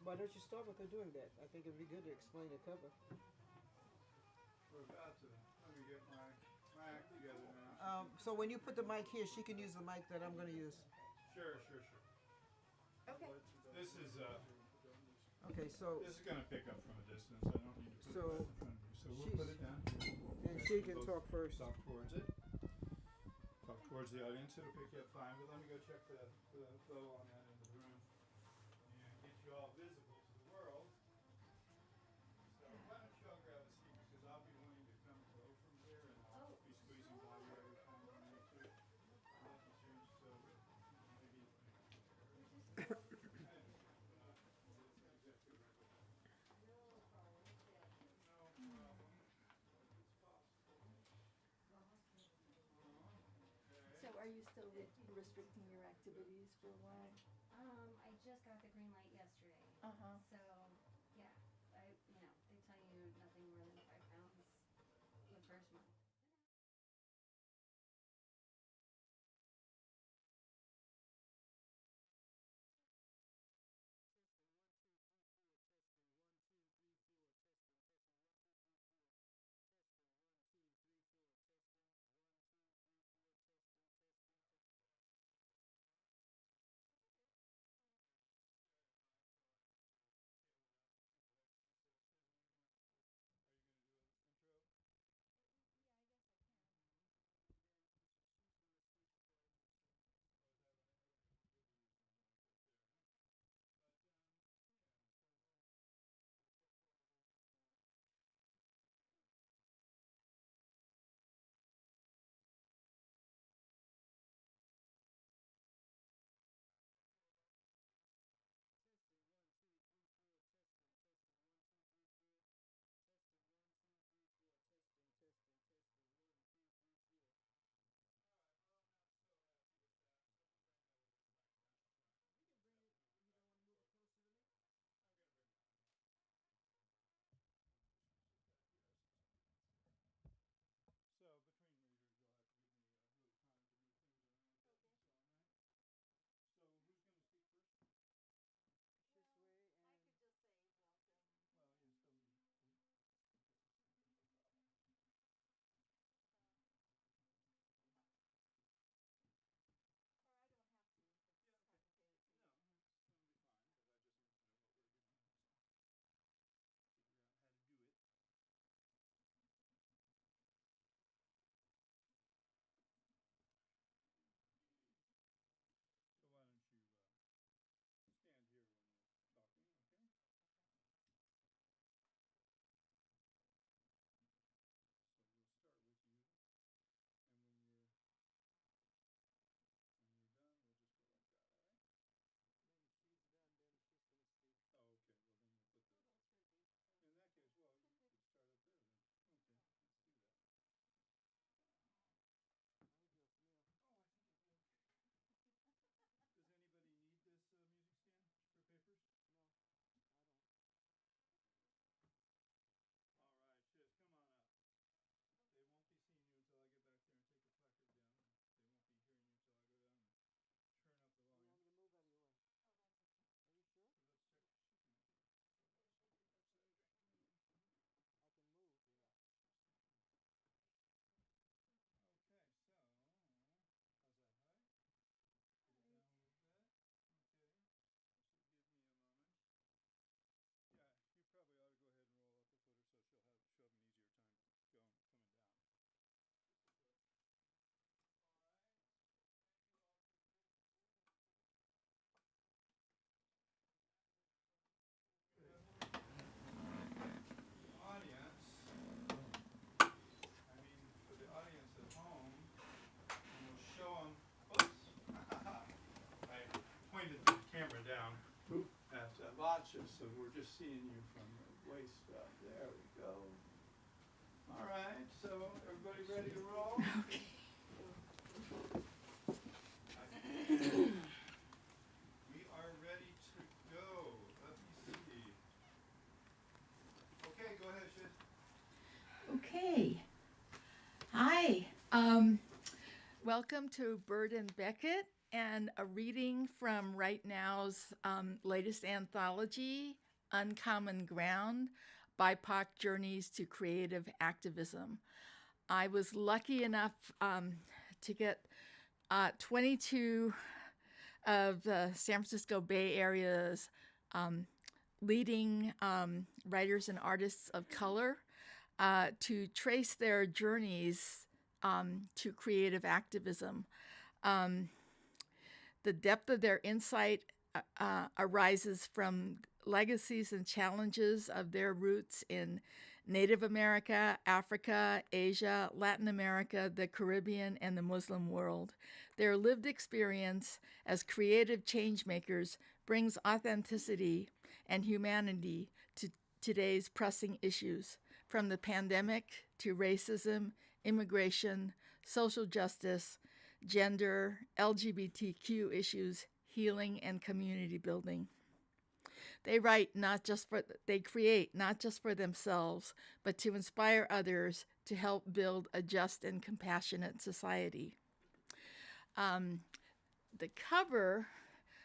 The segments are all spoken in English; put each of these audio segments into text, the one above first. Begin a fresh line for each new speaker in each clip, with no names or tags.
Why don't you start with her doing that? I think it'd be good to explain the cover.
We're about to. Let me get my act together now.
So when you put the mic here, she can use the mic that I'm going to use.
Sure.
Okay.
This is
Okay, so
this is going to pick up from a distance. I don't need to put it right in front of you. So we'll put it down here.
and she can talk first.
Talk towards it. Talk towards the audience. It'll pick you up fine. But let me go check the flow on that end of the room and get you all visible to the world. So why don't you all grab a seat because I'll be wanting to come and go from here and I'll be squeezing by you every time I need to. Nothing changed, so maybe.
So are you still restricting your activities for a while?
I just got the green light yesterday.
Uh-huh.
So, yeah, they tell you nothing more than 5 pounds the first month.
So between readers, you'll have to give me a little time to move things around a bit and so on, right? So who's going to speak first?
Shizue and
I could just say welcome.
Well, yeah, so you. Okay.
Or I don't have to if it's
Yeah, okay.
complicated for you.
No, it's going to be fine, but I just need to know what we're doing, that's all. Figure out how to do it. So why don't you stand here when you're talking, okay? So we'll start with you, and when you're done, we'll just go like that, all right?
when she's done, then she's going to speak.
Oh, okay. Well, then we'll put the.
Well, that sure beats.
In that case, well, you could start up there then. Okay, let's do that.
How's your smell?
Oh, I think I'll be okay. Does anybody need this music stand for papers?
No, I don't.
All right, Shiz, come on up. They won't be seeing you until I get back there and take the placard down, and they won't be hearing you until I go down and turn up the
You
volume.
want me to move out of your way?
Oh, that's okay.
Are you sure?
So let's check. She's gonna be relatively outside range.
I can move, you know.
Okay, so how's that? Hi. Get it down a little bit. Okay. She'll give me a moment. Yeah, you probably ought to go ahead and roll up a foot or so. She'll have an easier time coming down. This is a. All right. Thank you all for participating. Audience. I mean, for the audience at home, and we'll show them. Oops. I pointed the camera down at Latches, so we're just seeing you from the waist up. There we go. All right, so everybody ready to roll?
Okay.
We are ready to go. Let me see. Okay, go ahead, Shiz.
Okay. Hi. Welcome to Bird and Beckett. and a reading from Right Now's latest anthology, Uncommon Ground, BIPOC Journeys to Creative Activism. I was lucky enough to get 22 of the San Francisco Bay Area's leading writers and artists of color to trace their journeys to creative activism. The depth of their insight arises from legacies and challenges of their roots in Native America, Africa, Asia, Latin America, the Caribbean, and the Muslim world. Their lived experience as creative changemakers brings authenticity and humanity to today's pressing issues, from the pandemic to racism, immigration, social justice, gender, LGBTQ issues, healing, and community building. They create not just for themselves, but to inspire others to help build a just and compassionate society. The cover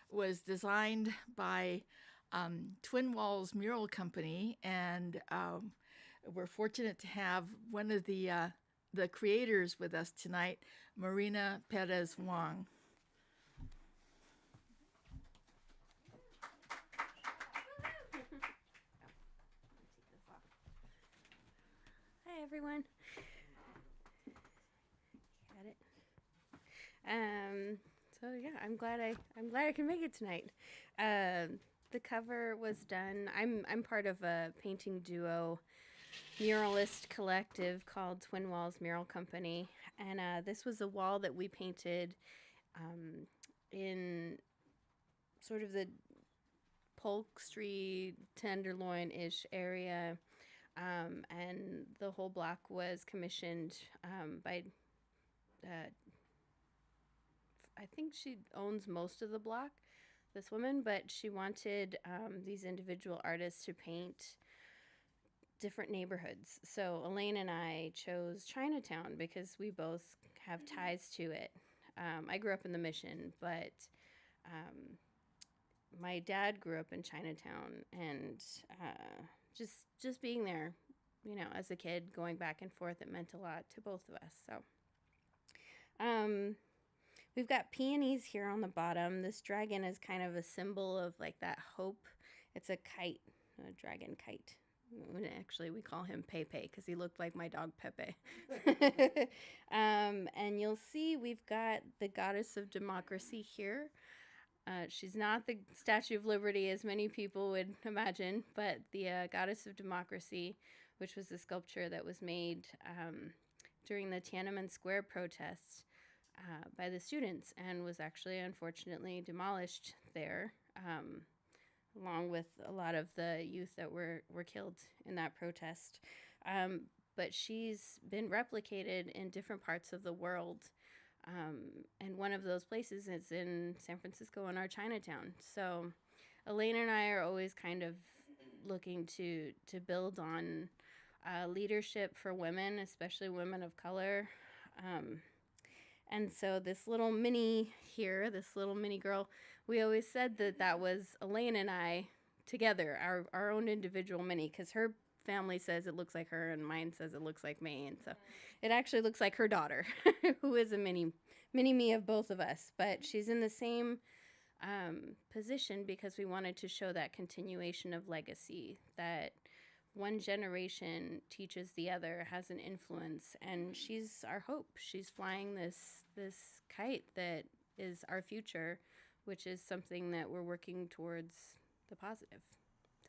was designed by Twin Walls Mural Company, and we're fortunate to have one of the creators with us tonight, Marina Perez Wong.
Hi, everyone. Got it. So yeah, I'm glad I can make it tonight. The cover was done. I'm part of a painting duo muralist collective called Twin Walls Mural Company, and this was a wall that we painted in sort of the Polk Street, Tenderloin-ish area, and the whole block was commissioned by I think she owns most of the block, this woman, but she wanted these individual artists to paint different neighborhoods. So Elaine and I chose Chinatown because we both have ties to it. I grew up in the Mission, but my dad grew up in Chinatown, and just being there, you know, as a kid, going back and forth, it meant a lot to both of us. So we've got peonies here on the bottom. This dragon is kind of a symbol of like that hope. It's a kite, a dragon kite. Actually, we call him Pepe because he looked like my dog Pepe. And you'll see we've got the goddess of democracy here. She's not the Statue of Liberty as many people would imagine, but the goddess of democracy, which was a sculpture that was made during the Tiananmen Square protests by the students, and was actually unfortunately demolished there, along with a lot of the youth that were killed in that protest. But she's been replicated in different parts of the world. And one of those places is in San Francisco in our Chinatown. So Elaine and I are always kind of looking to build on leadership for women, especially women of color. And so this little mini here, this little mini girl, we always said that was Elaine and I together, our own individual mini, because her family says it looks like her and mine says it looks like me. And so it actually looks like her daughter, who is a mini me of both of us. But she's in the same position because we wanted to show that continuation of legacy, that one generation teaches the other, has an influence, and she's our hope. She's flying this kite that is our future, which is something that we're working towards the positive.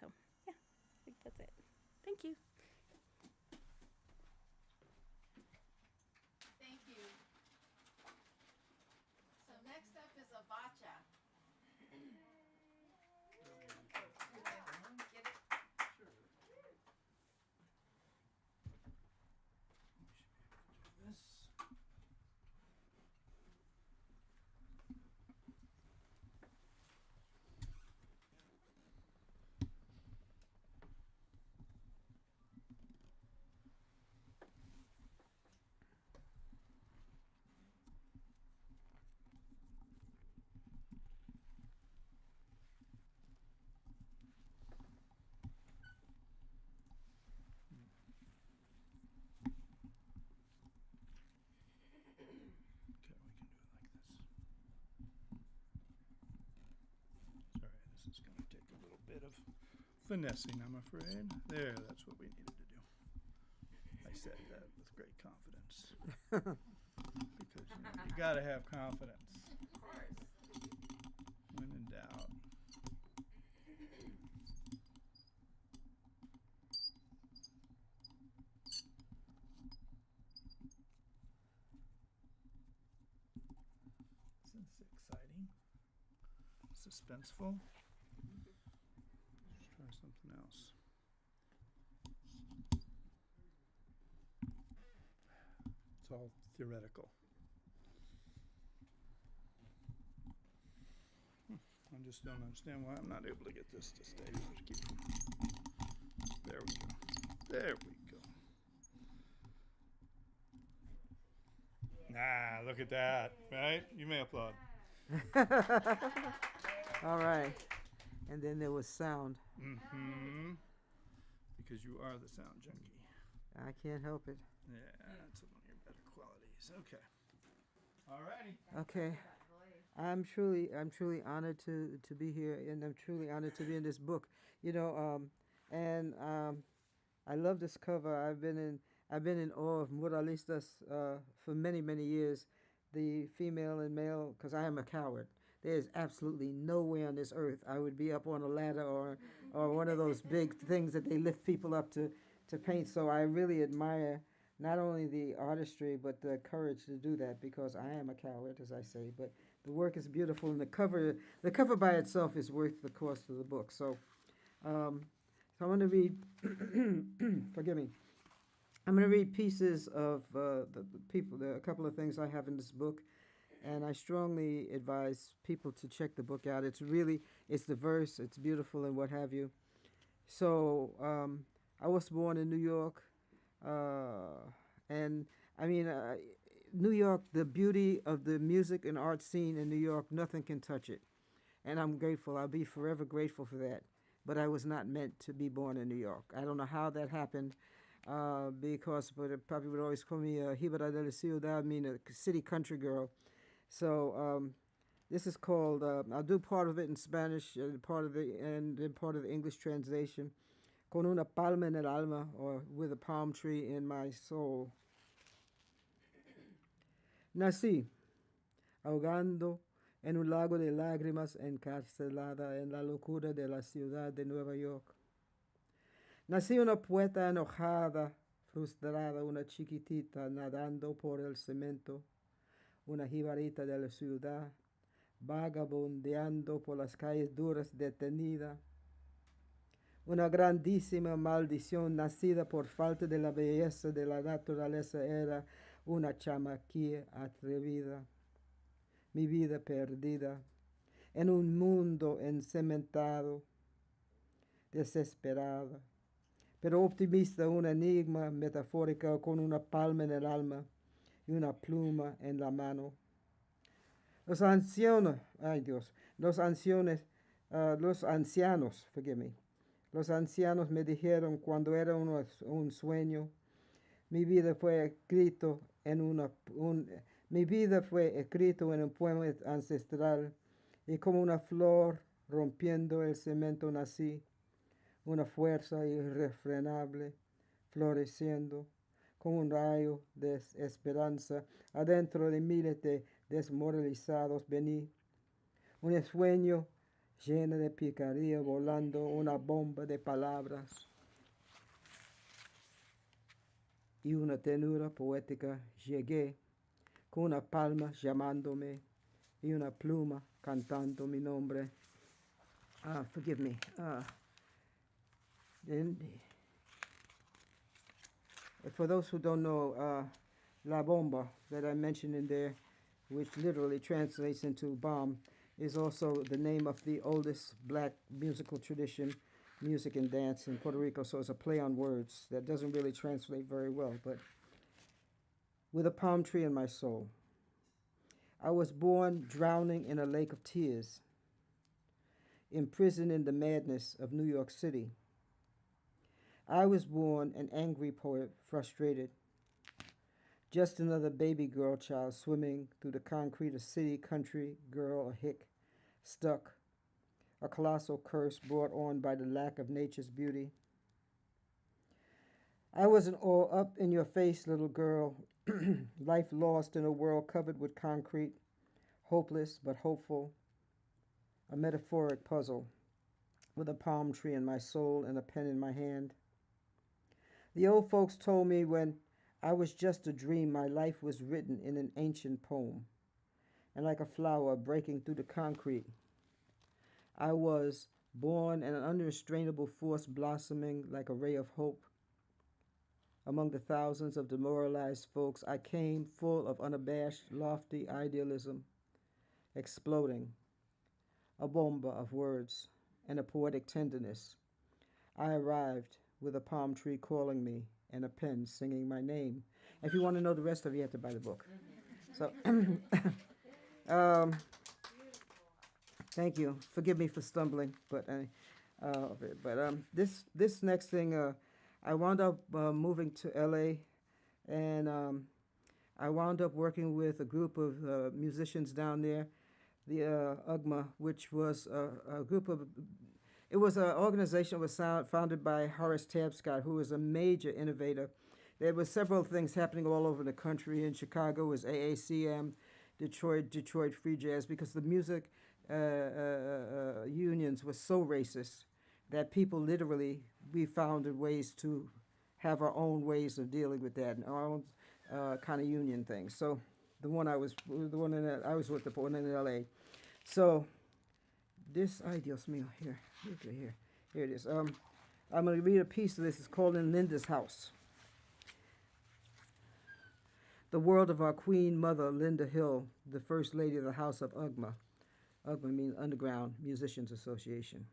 So, yeah, I think that's it. Thank you.
Thank you. So next up is Abacha. Get it?
bit of finessing, I'm afraid. There, that's what we needed to do. I said that with great confidence. Because you gotta have confidence.
Of course.
When in doubt. This is exciting. Suspenseful. Let's try something else. It's all theoretical. I just don't understand why I'm not able to get this to stay. There we go. There we go. Ah, look at that, right? You may applaud.
All right. And then there was sound.
Mm-hmm. Because you are the sound junkie.
I can't help it.
Yeah, that's one of your better qualities. Okay. All righty.
Okay. I'm truly honored to be here, and I'm truly honored to be in this book. You know, I love this cover. I've been in awe of muralistas for many years, the female and male, because I am a coward. There is absolutely no way on this earth I would be up on a ladder or one of those big things that they lift people up to paint. So I really admire not only the artistry but the courage to do that, because I am a coward, as I say. But the work is beautiful, and the cover by itself is worth the cost of the book. So, so I'm going to read. Forgive me. I'm going to read pieces of a couple of things I have in this book, and I strongly advise people to check the book out. It's diverse, it's beautiful, and what have you. So I was born in New York, and I mean, New York, the beauty of the music and art scene in New York, nothing can touch it. And I'm grateful. I'll be forever grateful for that. But I was not meant to be born in New York. I don't know how that happened, but it probably would always call me Hibera de la Ciudad, mean a city country girl. So this is called, I'll do part of it in Spanish, and part of the English translation. Con una palma en el alma, or with a palm tree in my soul. Nací ahogando en un lago de lágrimas, encarcelada en la locura de la ciudad de Nueva York. Nací una poeta enojada, frustrada, una chiquitita nadando por el cemento, una jibarita de la ciudad, vagabundeando por las calles duras, detenida. Una grandísima maldición nacida por falta de la belleza de la naturaleza era una chamaquilla atrevida, mi vida perdida, en un mundo encementado, desesperada, pero optimista, un enigma metafórica con una palma en el alma y una pluma en la mano. Los ancianos, los ancianos me dijeron cuando era un sueño, mi vida fue escrito en un poema ancestral, y como una flor rompiendo el cemento nací, una fuerza irrefrenable, floreciendo, como un rayo de esperanza, adentro de miles de desmoralizados vení, un sueño lleno de picardía, volando una bomba de palabras. Y una tenura poética llegué, con una palma llamándome y una pluma cantando mi nombre. Forgive me. For those who don't know, La Bomba that I mentioned in there, which literally translates into bomb, is also the name of the oldest black musical tradition, music and dance in Puerto Rico. So it's a play on words that doesn't really translate very well, but with a palm tree in my soul. I was born drowning in a lake of tears, imprisoned in the madness of New York City. I was born an angry poet, frustrated, just another baby girl child swimming through the concrete, a city, country, girl, a hick, stuck, a colossal curse brought on by the lack of nature's beauty. I wasn't all up in your face, little girl, life lost in a world covered with concrete, hopeless but hopeful, a metaphoric puzzle, with a palm tree in my soul and a pen in my hand. The old folks told me when I was just a dream, my life was written in an ancient poem, and like a flower breaking through the concrete, I was born an unrestrainable force blossoming like a ray of hope. Among the thousands of demoralized folks, I came full of unabashed, lofty idealism, exploding, a bomba of words and a poetic tenderness. I arrived with a palm tree calling me and a pen singing my name. If you want to know the rest of it, you have to buy the book. So, um, thank you. Forgive me for stumbling, but this next thing, I wound up moving to LA, and I wound up working with a group of musicians down there, the UGMA, which was a group of. It was an organization that was founded by Horace Tapscott, who was a major innovator. There were several things happening all over the country. In Chicago was AACM, Detroit Free Jazz, because the music unions were so racist that people literally, we found ways to have our own ways of dealing with that and our own kind of union things. So I was with the one in LA. So this, ay Dios mío, here it is. I'm going to read a piece of this. It's called In Linda's House. The world of our queen mother, Linda Hill, the first lady of the House of UGMA. UGMA means Underground Musicians Association.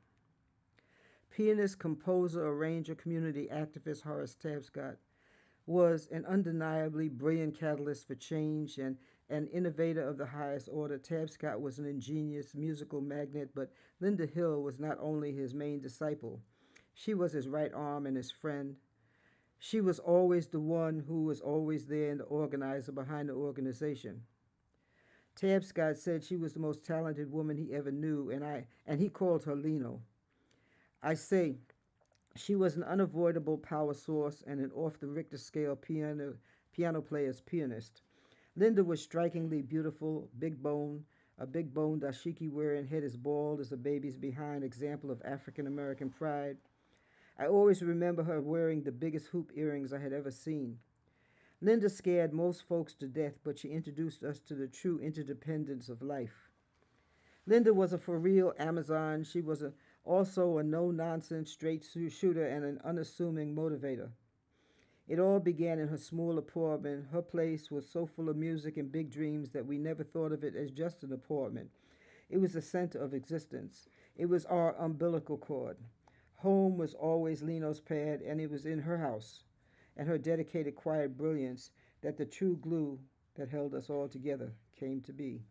Pianist, composer, arranger, community activist Horace Tapscott was an undeniably brilliant catalyst for change and an innovator of the highest order. Tapscott was an ingenious musical magnet, but Linda Hill was not only his main disciple, she was his right arm and his friend. She was always the one who was always there and the organizer behind the organization. Tapscott said she was the most talented woman he ever knew, and he called her Lino. I say, she was an unavoidable power source and an off the Richter scale piano player's pianist. Linda was strikingly beautiful, a big bone dashiki wearing head as bald as a baby's behind, example of African American pride. I always remember her wearing the biggest hoop earrings I had ever seen. Linda scared most folks to death, but she introduced us to the true interdependence of life. Linda was a for real Amazon. She was also a no-nonsense straight shooter and an unassuming motivator. It all began in her small apartment. Her place was so full of music and big dreams that we never thought of it as just an apartment. It was the center of existence. It was our umbilical cord. Home was always Lino's pad, and it was in her house and her dedicated, quiet brilliance that the true glue that held us all together came to be.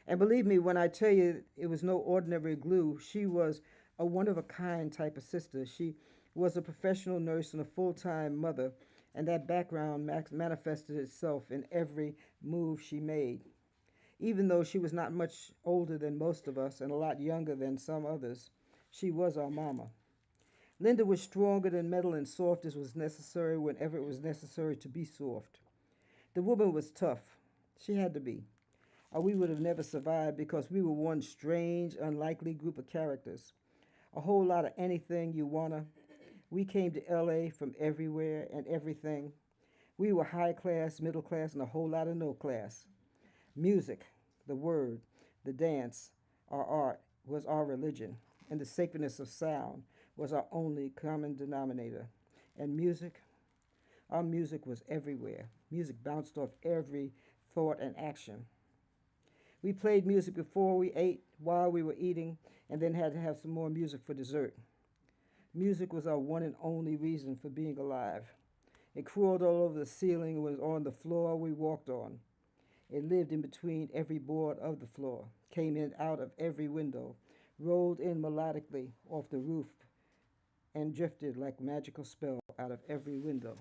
And believe me when I tell you it was no ordinary glue. She was a one-of-a-kind type of sister. She was a professional nurse and a full-time mother, and that background manifested itself in every move she made. Even though she was not much older than most of us and a lot younger than some others, she was our mama. Linda was stronger than metal and soft as was necessary whenever it was necessary to be soft. The woman was tough. She had to be. Or we would have never survived because we were one strange, unlikely group of characters. A whole lot of anything you wanna. We came to LA from everywhere and everything. We were high class, middle class, and a whole lot of no class. Music, the word, the dance, our art was our religion, and the sacredness of sound was our only common denominator. And music, our music was everywhere. Music bounced off every thought and action. We played music before we ate, while we were eating, and then had to have some more music for dessert. Music was our one and only reason for being alive. It crawled all over the ceiling and was on the floor we walked on. It lived in between every board of the floor, came in out of every window, rolled in melodically off the roof, and drifted like magical spell out of every window.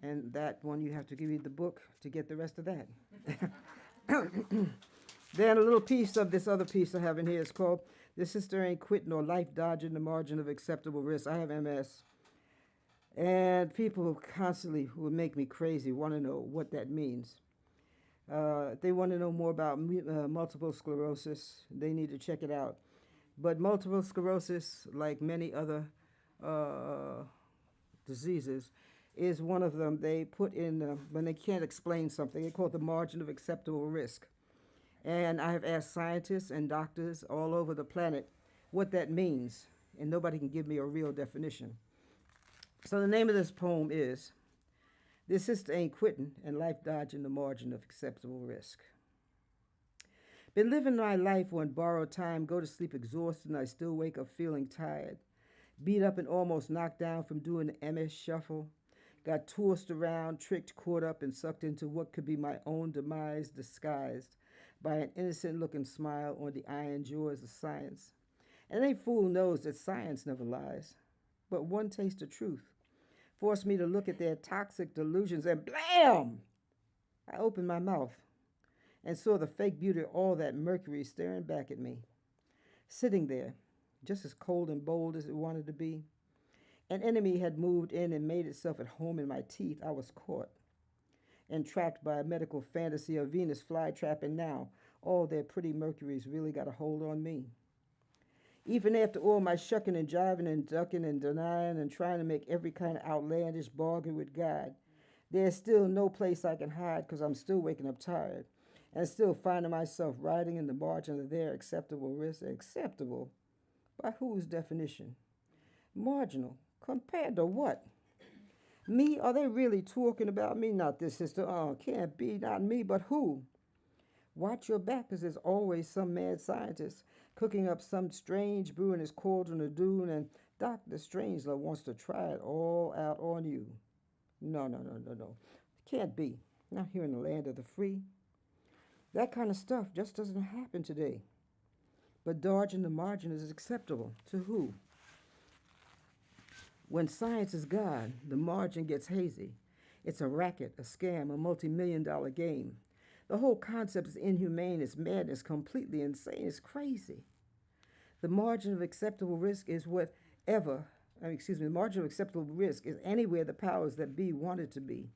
And that one, you have to read the book to get the rest of that. Then a little piece of this other piece I have in here is called "The Sister Ain't Quitting or Life Dodging the Margin of Acceptable Risk." I have MS. And people constantly who make me crazy want to know what that means. They want to know more about multiple sclerosis. They need to check it out. But multiple sclerosis, like many other uh, diseases, is one of them. They put in, when they can't explain something, they call it the margin of acceptable risk. And I have asked scientists and doctors all over the planet what that means, and nobody can give me a real definition. So the name of this poem is "This Sister Ain't Quitting and Life Dodging the Margin of Acceptable Risk." Been living my life on borrowed time, go to sleep exhausted, and I still wake up feeling tired. Beat up and almost knocked down from doing the MS shuffle. Got tossed around, tricked, caught up, and sucked into what could be my own demise disguised by an innocent-looking smile on the iron jaws of science. And any fool knows that science never lies. But one taste of truth forced me to look at their toxic delusions, and blam! I opened my mouth and saw the fake beauty of all that mercury staring back at me, sitting there, just as cold and bold as it wanted to be. An enemy had moved in and made itself at home in my teeth. I was caught, entrapped by a medical fantasy of Venus flytrap, and now all their pretty mercuries really got a hold on me. Even after all my shucking and jiving and ducking and denying and trying to make every kind of outlandish bargain with God, there's still no place I can hide because I'm still waking up tired and still finding myself riding in the margin of their acceptable risk. Acceptable? By whose definition? Marginal. Compared to what? Me? Are they really talking about me? Not this sister. Oh, can't be. Not me, but who? Watch your back, because there's always some mad scientist cooking up some strange brew in his cauldron of doom, and Dr. Strangelove wants to try it all out on you. No, no, no, no, no. Can't be. Not here in the land of the free. That kind of stuff just doesn't happen today. But dodging the margin is acceptable. To who? When science is God, the margin gets hazy. It's a racket, a scam, a multi-million-dollar game. The whole concept is inhumane, it's madness, completely insane, it's crazy. The margin of acceptable risk is the margin of acceptable risk is anywhere the powers that be want it to be.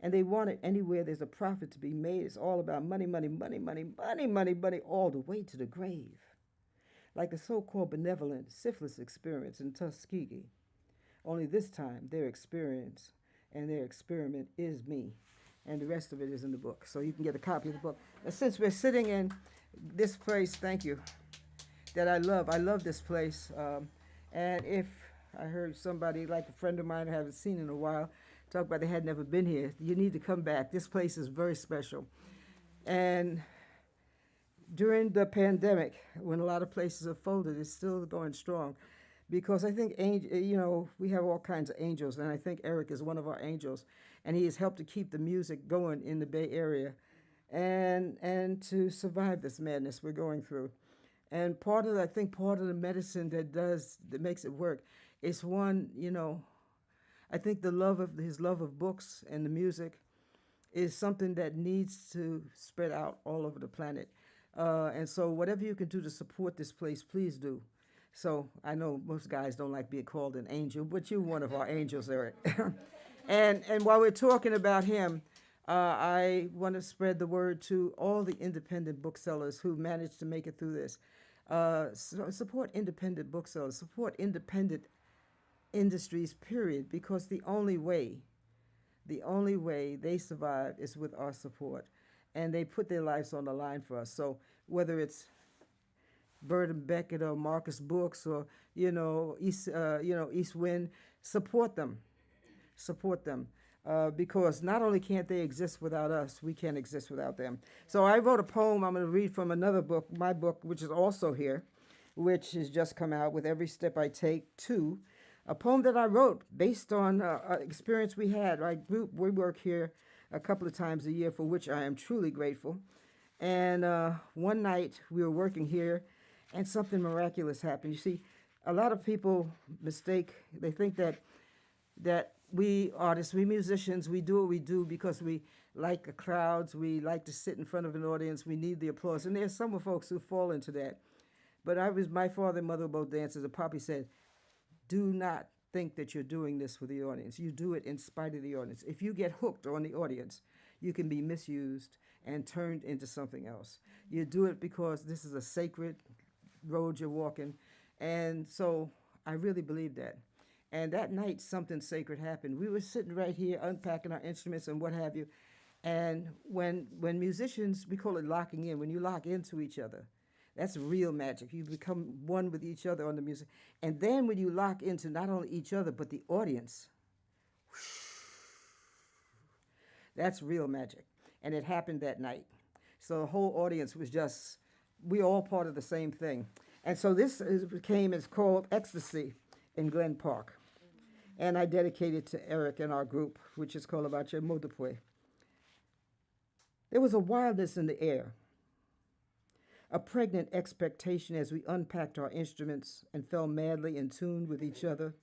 And they want it anywhere there's a profit to be made. It's all about money, money, money, money, money, money, money, all the way to the grave. Like the so-called benevolent syphilis experience in Tuskegee. Only this time, their experience and their experiment is me. And the rest of it is in the book. So you can get a copy of the book. And since we're sitting in this place, thank you, that I love this place. And if I heard somebody, like a friend of mine I haven't seen in a while, talk about they had never been here, you need to come back. This place is very special. And during the pandemic, when a lot of places are folded, it's still going strong. Because I think, we have all kinds of angels, and I think Eric is one of our angels, and he has helped to keep the music going in the Bay Area and to survive this madness we're going through. And part of the medicine that makes it work is one, I think his love of books and the music is something that needs to spread out all over the planet. And so whatever you can do to support this place, please do. So I know most guys don't like being called an angel, but you're one of our angels, Eric. and while we're talking about him, I want to spread the word to all the independent booksellers who managed to make it through this. Support independent booksellers, support independent industries, period, because the only way they survive is with our support. And they put their lives on the line for us. So whether it's Bird and Beckett or Marcus Books or East Wind, support them, because not only can't they exist without us, we can't exist without them. So I wrote a poem I'm going to read from another book, my book, which is also here, which has just come out, With Every Step I Take, 2, a poem that I wrote based on experience we had. We work here a couple of times a year, for which I am truly grateful. And one night we were working here, and something miraculous happened. You see, a lot of people they think that we artists, we musicians, we do what we do because we like the crowds, we like to sit in front of an audience, we need the applause. And there's some folks who fall into that. But my father and mother were both dancers, and Poppy said, do not think that you're doing this for the audience. You do it in spite of the audience. If you get hooked on the audience, you can be misused and turned into something else. You do it because this is a sacred road you're walking. And so I really believe that. And that night, something sacred happened. We were sitting right here unpacking our instruments and what have you. And when musicians, we call it locking in, when you lock into each other, that's real magic. You become one with each other on the music. And then when you lock into not only each other, but the audience, that's real magic. And it happened that night. So the whole audience was just, we all part of the same thing. And so it's called Ecstasy in Glen Park. And I dedicate it to Eric and our group, which is called Avacha Modupwe. There was a wildness in the air, a pregnant expectation as we unpacked our instruments and fell madly in tune with each other.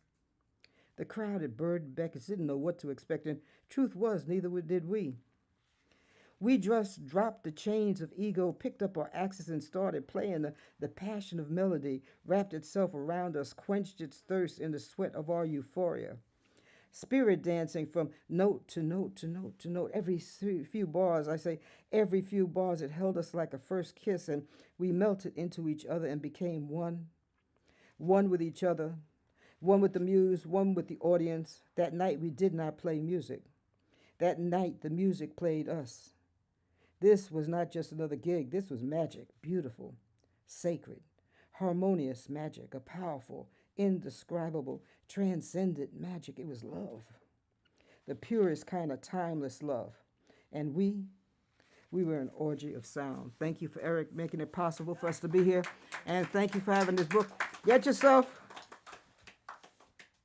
The crowd at Bird Beckett didn't know what to expect, and truth was, neither did we. We just dropped the chains of ego, picked up our axes, and started playing. The passion of melody wrapped itself around us, quenched its thirst in the sweat of our euphoria. Spirit dancing from note to note to note to note. Every few bars, every few bars, it held us like a first kiss, and we melted into each other and became one. One with each other, one with the muse, one with the audience. That night we did not play music. That night the music played us. This was not just another gig. This was magic, beautiful, sacred, harmonious magic, a powerful, indescribable, transcendent magic. It was love, the purest kind of timeless love. And we were an orgy of sound. Thank you for Eric making it possible for us to be here. And thank you for having this book. Get yourself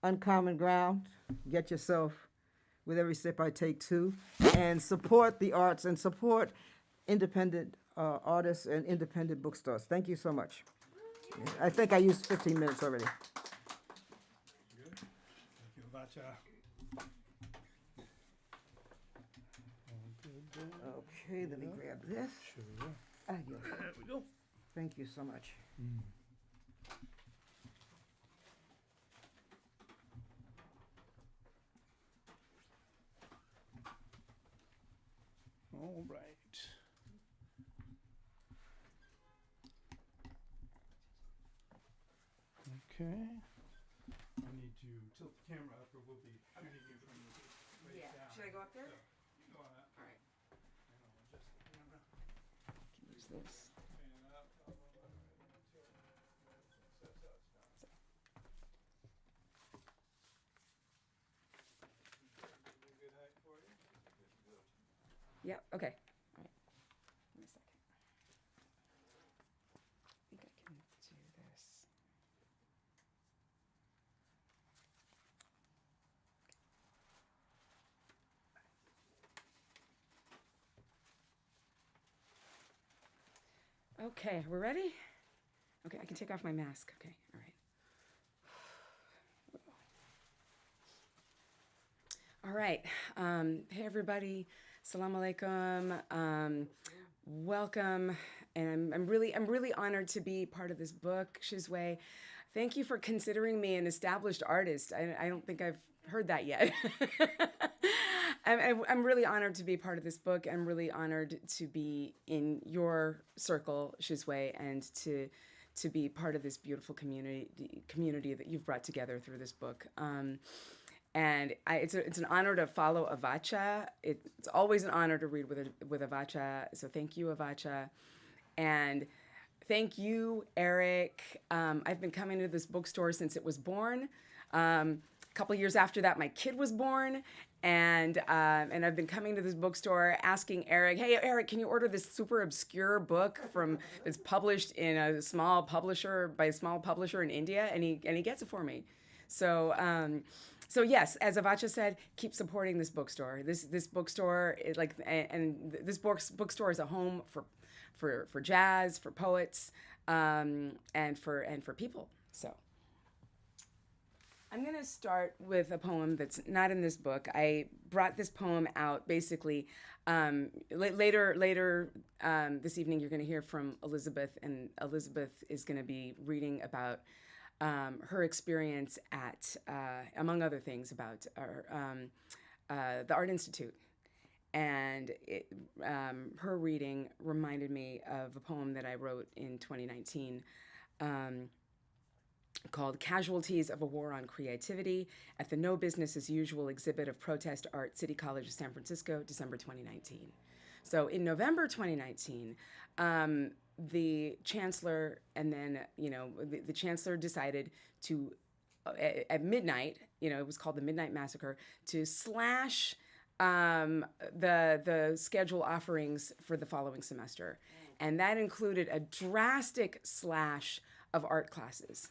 Uncommon Ground. Get yourself With Every Step I Take Two. And support the arts and support independent artists and independent bookstores. Thank you so much. I think I used 15 minutes already.
Good. Thank you, Avacha.
Okay, let me grab this.
Sure.
Yes.
There we go.
Thank you so much.
All right. Okay. I need to tilt the camera up or we'll be shooting you from the waist down.
Should I go up there?
Yeah, you can go on that.
All right.
And I'll adjust the camera.
Use this.
Fan up. Steps out. Is it a good height for you? Good.
Yeah, okay. All right. Give me a second. I think I can do this. Okay, we're ready? Okay, I can take off my mask. Okay, all right. All right. Hey, everybody. Assalamu alaikum. Welcome. And I'm really honored to be part of this book, Shizue. Thank you for considering me an established artist. I don't think I've heard that yet. I'm really honored to be part of this book. I'm really honored to be in your circle, Shizue, and to be part of this beautiful community that you've brought together through this book. And it's an honor to follow Avacha. It's always an honor to read with Avacha. So thank you, Avacha. And thank you, Eric. I've been coming to this bookstore since it was born. A couple years after that, my kid was born. And I've been coming to this bookstore asking Eric, hey, Eric, can you order this super obscure book that's published in a small publisher in India? And he gets it for me. So yes, as Avacha said, keep supporting this bookstore. This bookstore is this bookstore is a home for jazz, for poets, and for people. So I'm going to start with a poem that's not in this book. I brought this poem out basically later this evening. You're going to hear from Elizabeth, and Elizabeth is going to be reading about her experience at, among other things, about the Art Institute. And her reading reminded me of a poem that I wrote in 2019. Called Casualties of a War on Creativity at the No Business as Usual exhibit of protest art, City College of San Francisco, December 2019. So in November 2019, the chancellor and then, the chancellor decided to, at midnight, it was called the Midnight Massacre, to slash the schedule offerings for the following semester. And that included a drastic slash of art classes.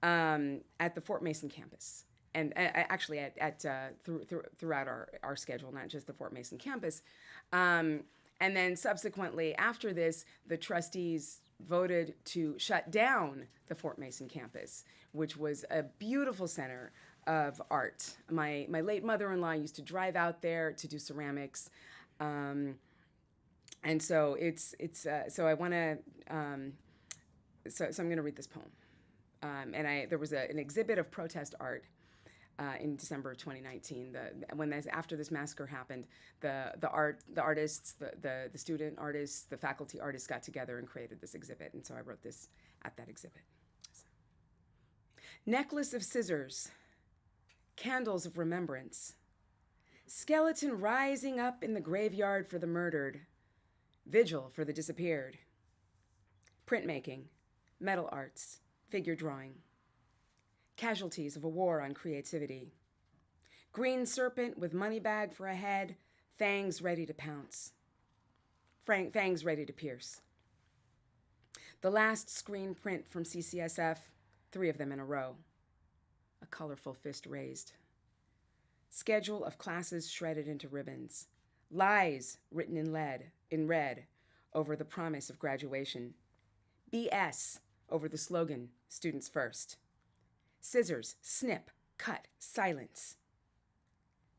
At the Fort Mason campus, and actually throughout our schedule, not just the Fort Mason campus. And then subsequently, after this, the trustees voted to shut down the Fort Mason campus, which was a beautiful center of art. My late mother-in-law used to drive out there to do ceramics, and so so I want to so I'm going to read this poem. And there was an exhibit of protest art in December of 2019. After this massacre happened, the artists, the student artists, the faculty artists got together and created this exhibit. And so I wrote this at that exhibit. Necklace of scissors, candles of remembrance, skeleton rising up in the graveyard for the murdered, vigil for the disappeared, printmaking, metal arts, figure drawing, casualties of a war on creativity, green serpent with money bag for a head, fangs ready to pounce, fangs ready to pierce. The last screen print from CCSF, 3 of them in a row, a colorful fist raised. Schedule of classes shredded into ribbons, lies written in red over the promise of graduation, BS over the slogan, students first. Scissors, snip, cut, silence.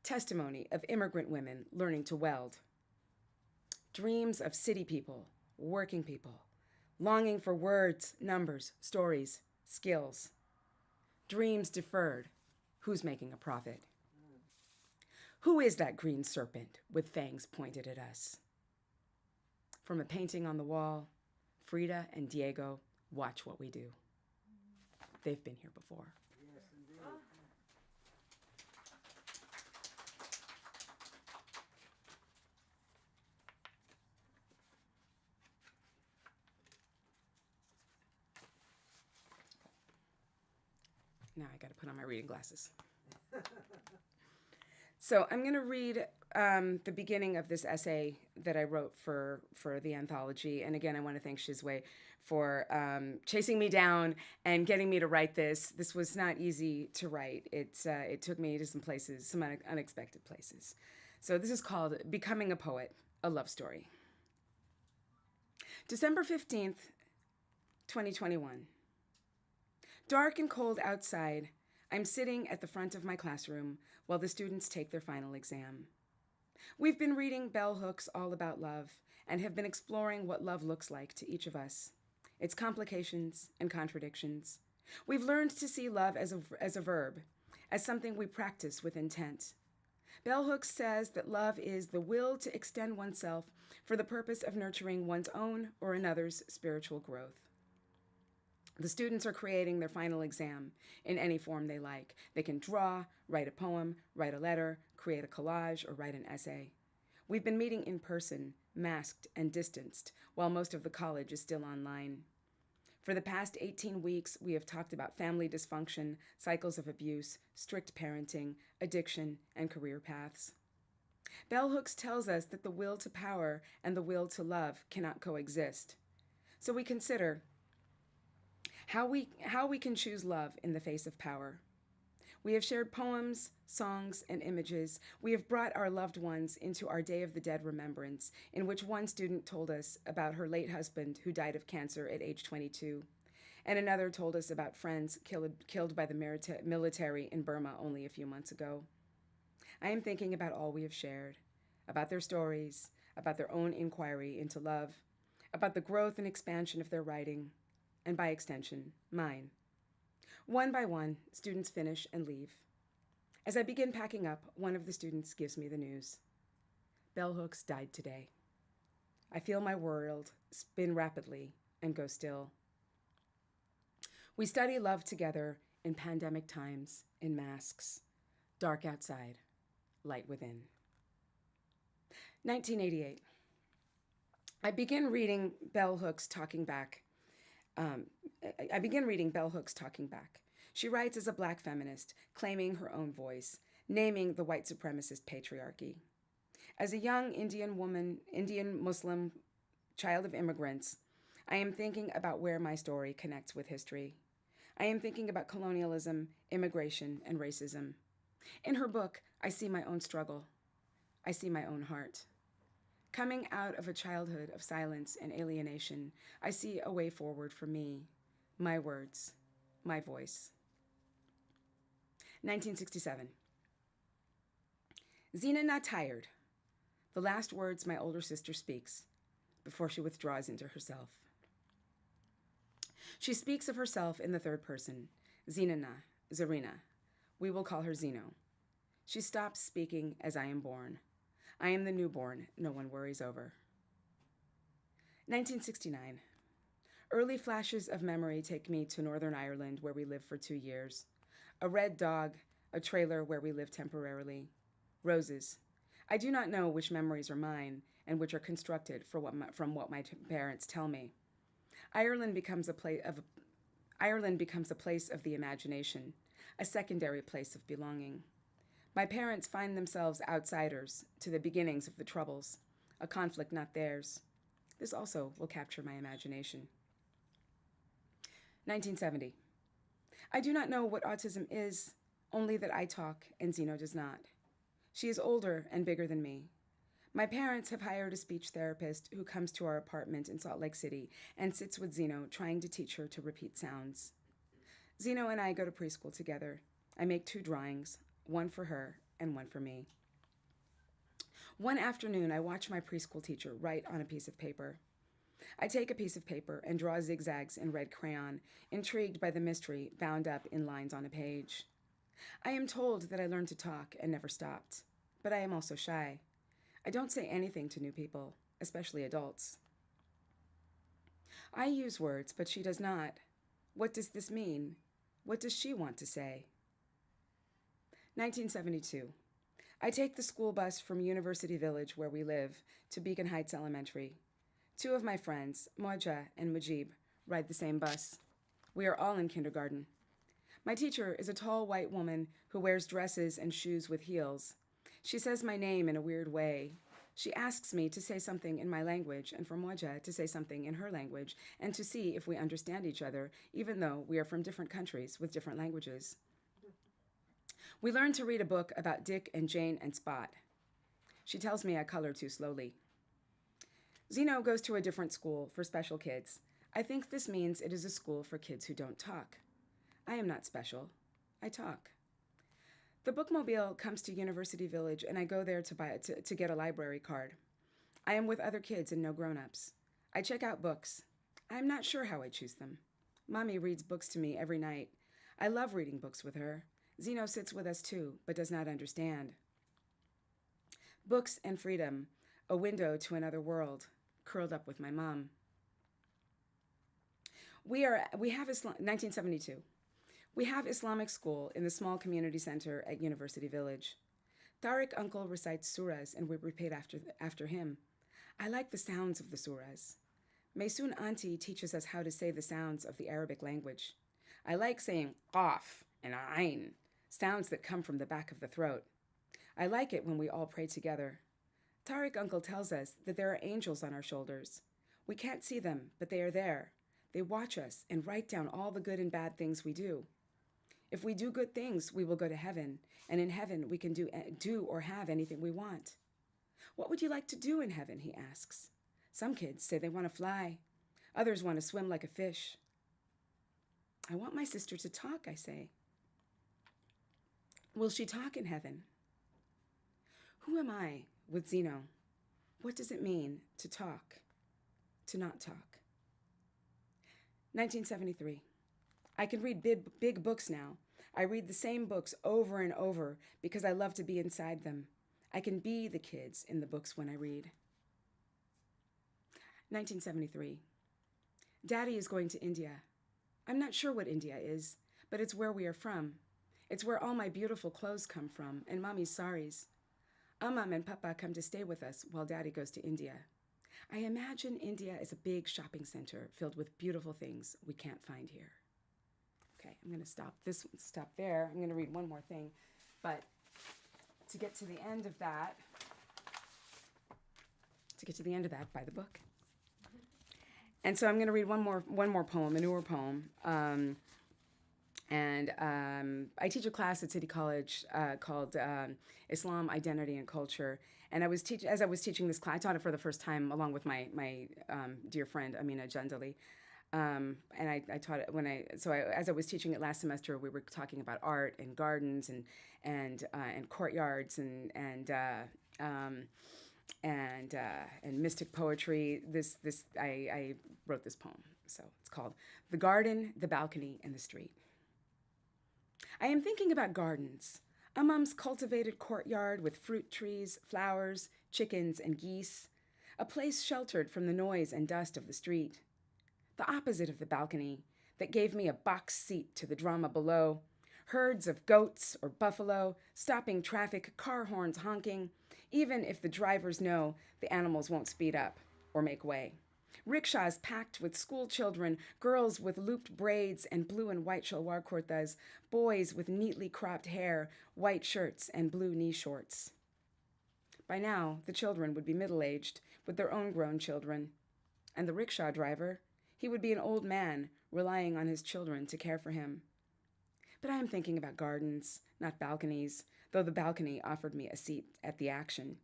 Testimony of immigrant women learning to weld. Dreams of city people, working people, longing for words, numbers, stories, skills. Dreams deferred. Who's making a profit? Who is that green serpent with fangs pointed at us? From a painting on the wall, Frida and Diego watch what we do. They've been here before.
Yes, indeed.
Now I got to put on my reading glasses. So I'm going to read the beginning of this essay that I wrote for the anthology. And again, I want to thank Shizue for chasing me down and getting me to write this. This was not easy to write. It took me to some places, some unexpected places. So this is called Becoming a Poet, a Love Story. December 15th, 2021. Dark and cold outside, I'm sitting at the front of my classroom while the students take their final exam. We've been reading Bell Hooks' All About Love and have been exploring what love looks like to each of us, its complications and contradictions. We've learned to see love as a verb, as something we practice with intent. Bell Hooks says that love is the will to extend oneself for the purpose of nurturing one's own or another's spiritual growth. The students are creating their final exam in any form they like. They can draw, write a poem, write a letter, create a collage, or write an essay. We've been meeting in person, masked and distanced, while most of the college is still online. For the past 18 weeks, we have talked about family dysfunction, cycles of abuse, strict parenting, addiction, and career paths. Bell Hooks tells us that the will to power and the will to love cannot coexist. So we consider how we can choose love in the face of power. We have shared poems, songs, and images. We have brought our loved ones into our Day of the Dead remembrance, in which one student told us about her late husband who died of cancer at age 22, And another told us about friends killed by the military in Burma only a few months ago. I am thinking about all we have shared, about their stories, about their own inquiry into love, about the growth and expansion of their writing, and by extension, mine. One by one, students finish and leave. As I begin packing up, one of the students gives me the news. Bell Hooks died today. I feel my world spin rapidly and go still. We study love together in pandemic times, in masks, dark outside, light within. 1988. I begin reading Bell Hooks Talking Back. She writes as a Black feminist, claiming her own voice, naming the white supremacist patriarchy. As a young Indian woman, Indian Muslim, child of immigrants, I am thinking about where my story connects with history. I am thinking about colonialism, immigration, and racism. In her book, I see my own struggle. I see my own heart. Coming out of a childhood of silence and alienation, I see a way forward for me, my words, my voice. 1967. Zina not tired. The last words my older sister speaks before she withdraws into herself. She speaks of herself in the third person, Zinana, Zarina. We will call her Zeno. She stops speaking as I am born. I am the newborn no one worries over. 1969. Early flashes of memory take me to Northern Ireland, where we lived for 2 years. A red dog, a trailer where we lived temporarily. Roses. I do not know which memories are mine and which are constructed from what my parents tell me. Ireland becomes a place of the imagination, a secondary place of belonging. My parents find themselves outsiders to the beginnings of the Troubles, a conflict not theirs. This also will capture my imagination. 1970. I do not know what autism is, only that I talk and Zeno does not. She is older and bigger than me. My parents have hired a speech therapist who comes to our apartment in Salt Lake City and sits with Zeno, trying to teach her to repeat sounds. Zeno and I go to preschool together. I make 2 drawings, one for her and one for me. One afternoon, I watch my preschool teacher write on a piece of paper. I take a piece of paper and draw zigzags in red crayon, intrigued by the mystery bound up in lines on a page. I am told that I learned to talk and never stopped, but I am also shy. I don't say anything to new people, especially adults. I use words, but she does not. What does this mean? What does she want to say? 1972. I take the school bus from University Village, where we live, to Beacon Heights Elementary. 2 of my friends, Moja and Mujib, ride the same bus. We are all in kindergarten. My teacher is a tall white woman who wears dresses and shoes with heels. She says my name in a weird way. She asks me to say something in my language and for Moja to say something in her language and to see if we understand each other, even though we are from different countries with different languages. We learn to read a book about Dick and Jane and Spot. She tells me I color too slowly. Zeno goes to a different school for special kids. I think this means it is a school for kids who don't talk. I am not special. I talk. The bookmobile comes to University Village, and I go there to get a library card. I am with other kids and no grown-ups. I check out books. I am not sure how I choose them. Mommy reads books to me every night. I love reading books with her. Zeno sits with us too, but does not understand. Books and freedom, a window to another world, curled up with my mom. 1972. We have Islamic school in the small community center at University Village. Tariq uncle recites surahs and we repeat after him. I like the sounds of the surahs. Maysoon auntie teaches us how to say the sounds of the Arabic language. I like saying qaf and ayn, sounds that come from the back of the throat. I like it when we all pray together. Tariq uncle tells us that there are angels on our shoulders. We can't see them, but they are there. They watch us and write down all the good and bad things we do. If we do good things, we will go to heaven, and in heaven we can do or have anything we want. What would you like to do in heaven, he asks. Some kids say they want to fly. Others want to swim like a fish. I want my sister to talk, I say. Will she talk in heaven? Who am I with Zeno? What does it mean to talk, to not talk? 1973. I can read big books now. I read the same books over and over because I love to be inside them. I can be the kids in the books when I read. 1973. Daddy is going to India. I'm not sure what India is, but it's where we are from. It's where all my beautiful clothes come from and Mommy's saris. Amam and Papa come to stay with us while Daddy goes to India. I imagine India is a big shopping center filled with beautiful things we can't find here. Okay, I'm going to stop there. I'm going to read one more thing. But to get to the end of that, buy the book. And so I'm going to read one more poem, a newer poem. I teach a class at City College called Islam, Identity, and Culture. And as I was teaching this class, I taught it for the first time along with my dear friend Amina Jandali. And I taught it as I was teaching it last semester, we were talking about art and gardens and courtyards and mystic poetry. I wrote this poem. So it's called The Garden, the Balcony, and the Street. I am thinking about gardens, Amam's cultivated courtyard with fruit trees, flowers, chickens, and geese, a place sheltered from the noise and dust of the street. The opposite of the balcony that gave me a box seat to the drama below, herds of goats or buffalo, stopping traffic, car horns honking, even if the drivers know the animals won't speed up or make way. Rickshaws packed with school children, girls with looped braids and blue and white shalwar kurtas, boys with neatly cropped hair, white shirts, and blue knee shorts. By now, the children would be middle-aged with their own grown children. And the rickshaw driver, he would be an old man relying on his children to care for him. But I am thinking about gardens, not balconies, though the balcony offered me a seat at the action.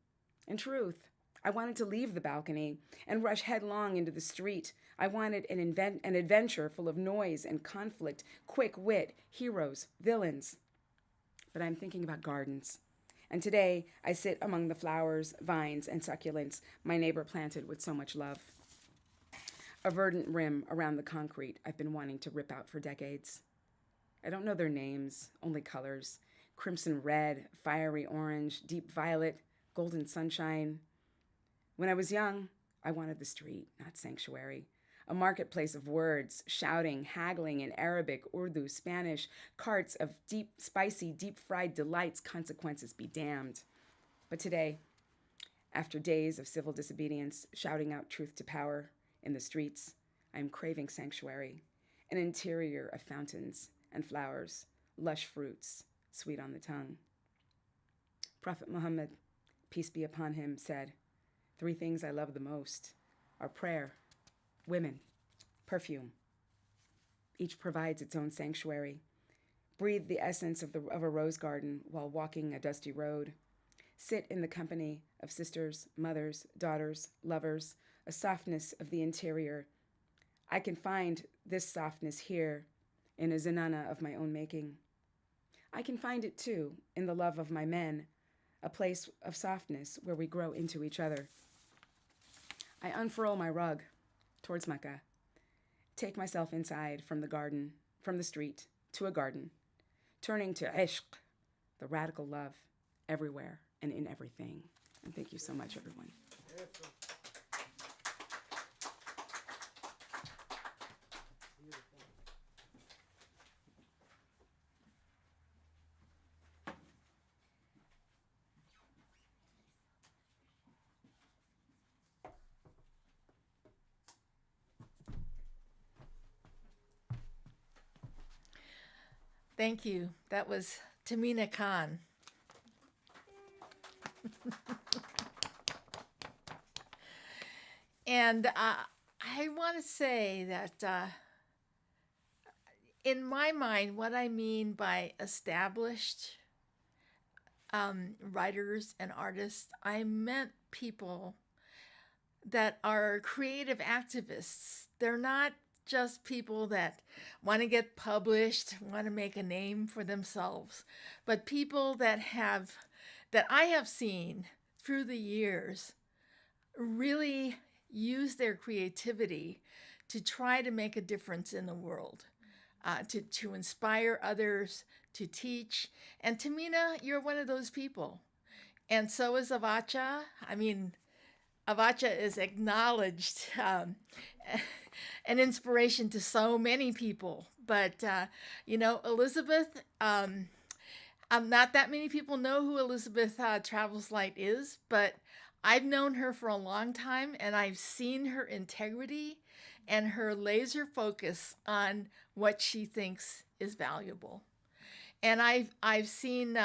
In truth, I wanted to leave the balcony and rush headlong into the street. I wanted an adventure full of noise and conflict, quick wit, heroes, villains. But I'm thinking about gardens. And today, I sit among the flowers, vines, and succulents my neighbor planted with so much love. A verdant rim around the concrete I've been wanting to rip out for decades. I don't know their names, only colors. Crimson red, fiery orange, deep violet, golden sunshine. When I was young, I wanted the street, not sanctuary. A marketplace of words, shouting, haggling in Arabic, Urdu, Spanish, carts of deep, spicy, deep-fried delights, consequences be damned. But today, after days of civil disobedience, shouting out truth to power in the streets, I am craving sanctuary, an interior of fountains and flowers, lush fruits, sweet on the tongue. Prophet Muhammad, peace be upon him, said, 3 things I love the most are prayer, women, perfume. Each provides its own sanctuary. Breathe the essence of a rose garden while walking a dusty road. Sit in the company of sisters, mothers, daughters, lovers, a softness of the interior. I can find this softness here in a zenana of my own making. I can find it too in the love of my men, a place of softness where we grow into each other. I unfurl my rug towards Mecca, take myself inside from the street to a garden, turning to ishq, the radical love, everywhere and in everything. And thank you so much, everyone.
Thank you. That was Tamina Khan. And I want to say that in my mind, what I mean by established writers and artists, I meant people that are creative activists. They're not just people that want to get published, want to make a name for themselves, but people that I have seen through the years really use their creativity to try to make a difference in the world, to inspire others, to teach. And Tamina, you're one of those people. And so is Avacha. I mean, Avacha is acknowledged an inspiration to so many people. But, Elizabeth, not that many people know who Elizabeth Travels Light is, but I've known her for a long time, and I've seen her integrity and her laser focus on what she thinks is valuable. And I've seen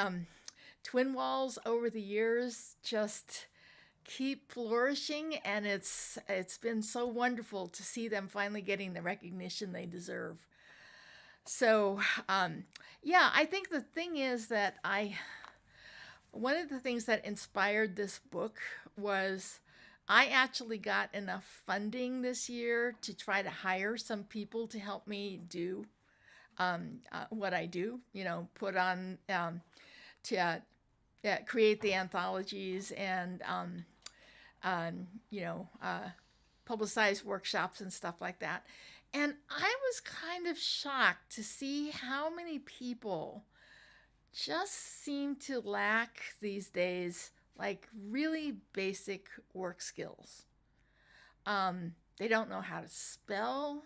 Twin Walls over the years just keep flourishing, and it's been so wonderful to see them finally getting the recognition they deserve. So, I think the thing is that one of the things that inspired this book was I actually got enough funding this year to try to hire some people to help me do what I do, put on, to create the anthologies and, publicize workshops and stuff like that. And I was kind of shocked to see how many people just seem to lack these days, like really basic work skills. They don't know how to spell.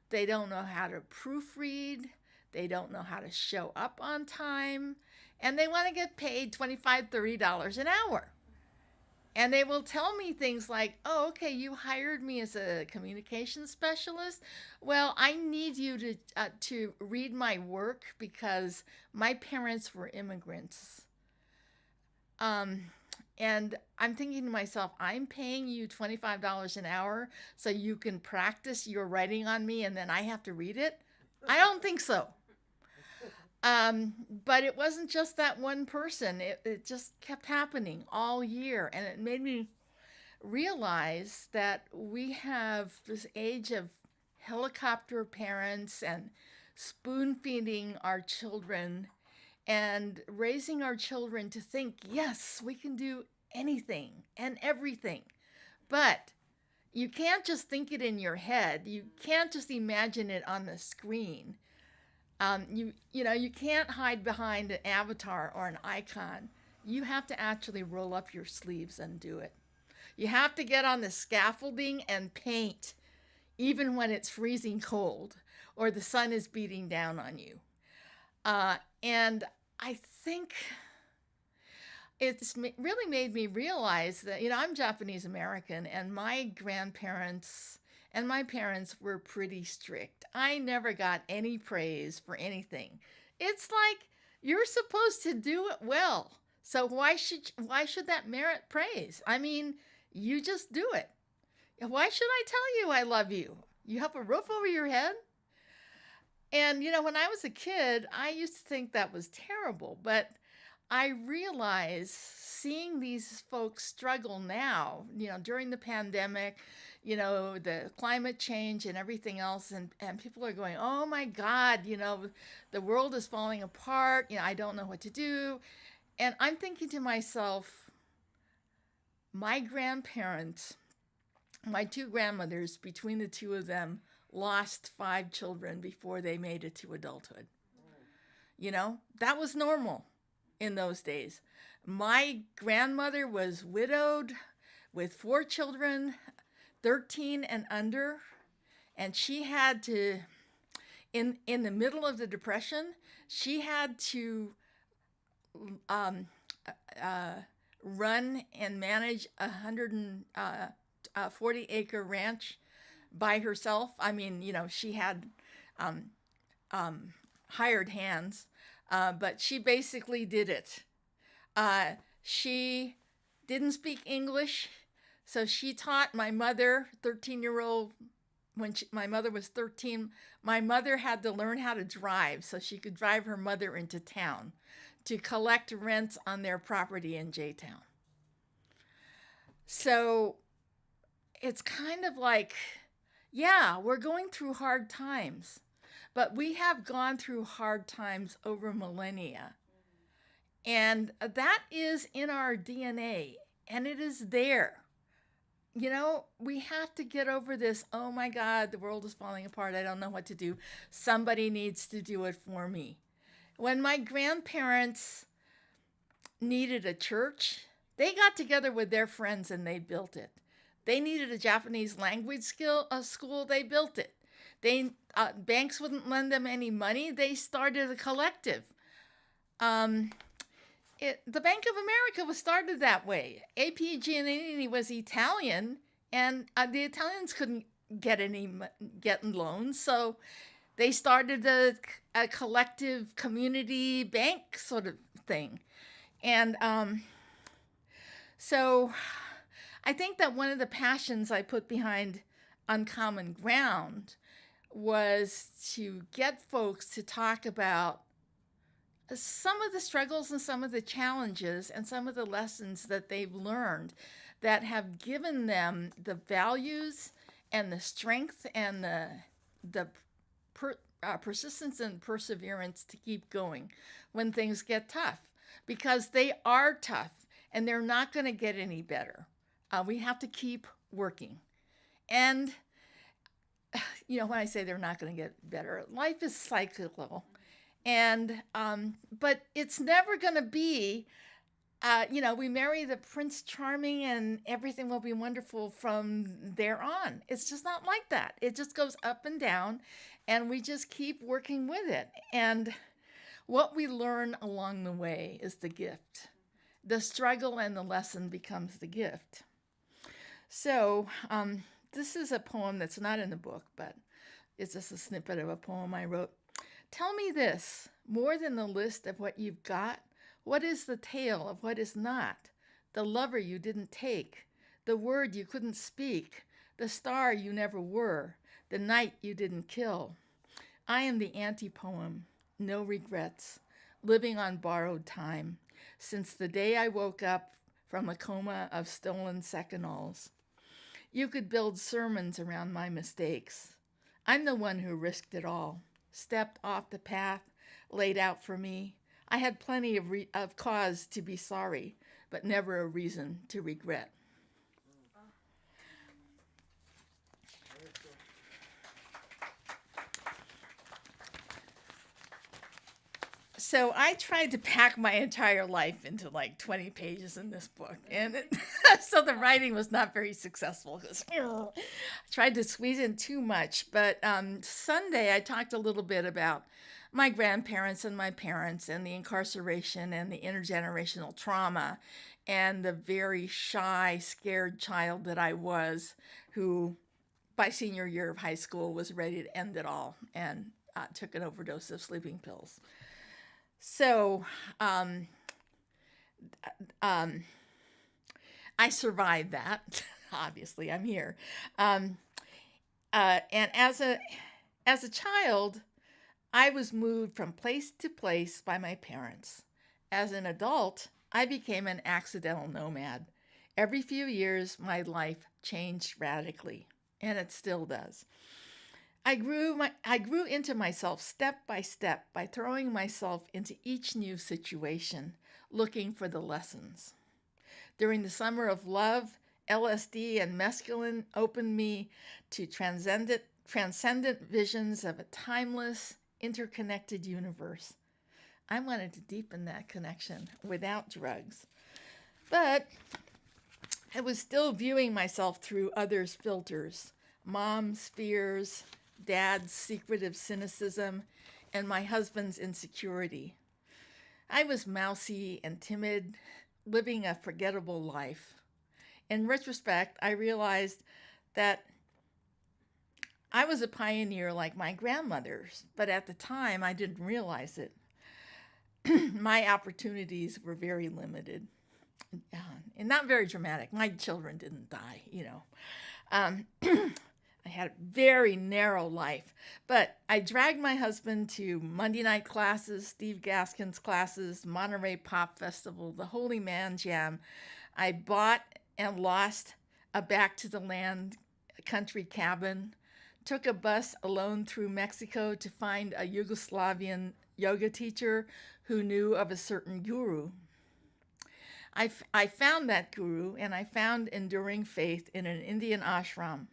They don't know how to proofread. They don't know how to show up on time. And they want to get paid $25, $30 an hour. And they will tell me things like, oh, okay, you hired me as a communications specialist. Well, I need you to read my work because my parents were immigrants. And I'm thinking to myself, I'm paying you $25 an hour so you can practice your writing on me and then I have to read it? I don't think so. But it wasn't just that one person. It just kept happening all year. And it made me realize that we have this age of helicopter parents and spoon feeding our children and raising our children to think, yes, we can do anything and everything. But you can't just think it in your head. You can't just imagine it on the screen. You can't hide behind an avatar or an icon. You have to actually roll up your sleeves and do it. You have to get on the scaffolding and paint, even when it's freezing cold or the sun is beating down on you. And I think it's really made me realize that, I'm Japanese American, and my grandparents and my parents were pretty strict. I never got any praise for anything. It's like you're supposed to do it well. So why should that merit praise? I mean, you just do it. Why should I tell you I love you? You have a roof over your head? And, when I was a kid, I used to think that was terrible. But I realize seeing these folks struggle now, during the pandemic, the climate change and everything else. And people are going, oh, my God, the world is falling apart. I don't know what to do. And I'm thinking to myself, my grandparents, my two grandmothers, between the two of them, lost 5 children before they made it to adulthood. That was normal in those days. My grandmother was widowed with 4 children, 13 and under, and she had to, in the middle of the Depression, she had to run and manage a 140-acre ranch by herself. I mean, she had hired hands, but she basically did it. She didn't speak English, so she taught my mother, 13-year-old, when my mother was 13, my mother had to learn how to drive so she could drive her mother into town to collect rents on their property in J-Town. So it's kind of like, Yeah, we're going through hard times, but we have gone through hard times over millennia. And that is in our DNA, and it is there. We have to get over this. Oh my God, the world is falling apart. I don't know what to do. Somebody needs to do it for me. When my grandparents needed a church, they got together with their friends and they built it. They needed a Japanese language school, they built it. Banks wouldn't lend them any money. They started a collective. The Bank of America was started that way. AP Giannini was Italian, and the Italians couldn't get loans, so they started a collective community bank sort of thing. And so I think that one of the passions I put behind Uncommon Ground was to get folks to talk about some of the struggles and some of the challenges and some of the lessons that they've learned that have given them the values and the strength and the persistence and perseverance to keep going when things get tough, because they are tough and they're not going to get any better. We have to keep working. And, when I say they're not going to get better, life is cyclical. And, but it's never going to be, we marry the Prince Charming and everything will be wonderful from there on. It's just not like that. It just goes up and down, and we just keep working with it. And what we learn along the way is the gift. The struggle and the lesson becomes the gift. So, this is a poem that's not in the book, but it's just a snippet of a poem I wrote. Tell me this, more than the list of what you've got, what is the tale of what is not? The lover you didn't take, the word you couldn't speak, the star you never were, the night you didn't kill. I am the anti-poem, no regrets, living on borrowed time, since the day I woke up from a coma of stolen seconds. You could build sermons around my mistakes. I'm the one who risked it all, stepped off the path laid out for me. I had plenty of cause to be sorry, but never a reason to regret. So I tried to pack my entire life into like 20 pages in this book. And so the writing was not very successful because I tried to squeeze in too much. But Sunday, I talked a little bit about my grandparents and my parents and the incarceration and the intergenerational trauma and the very shy, scared child that I was, who by senior year of high school was ready to end it all and took an overdose of sleeping pills. So I survived that. Obviously, I'm here. And as a child, I was moved from place to place by my parents. As an adult, I became an accidental nomad. Every few years, my life changed radically, and it still does. I grew into myself step by step by throwing myself into each new situation, looking for the lessons. During the summer of love, LSD and mescaline opened me to transcendent visions of a timeless, interconnected universe. I wanted to deepen that connection without drugs. But I was still viewing myself through others' filters, mom's fears, dad's secretive cynicism, and my husband's insecurity. I was mousy and timid, living a forgettable life. In retrospect, I realized that I was a pioneer like my grandmothers, but at the time I didn't realize it. My opportunities were very limited and not very dramatic. My children didn't die, I had a very narrow life, but I dragged my husband to Monday night classes, Steve Gaskin's classes, Monterey Pop Festival, the Holy Man Jam. I bought and lost a back to the land country cabin. took a bus alone through Mexico to find a Yugoslavian yoga teacher who knew of a certain guru. I found that guru, and I found enduring faith in an Indian ashram.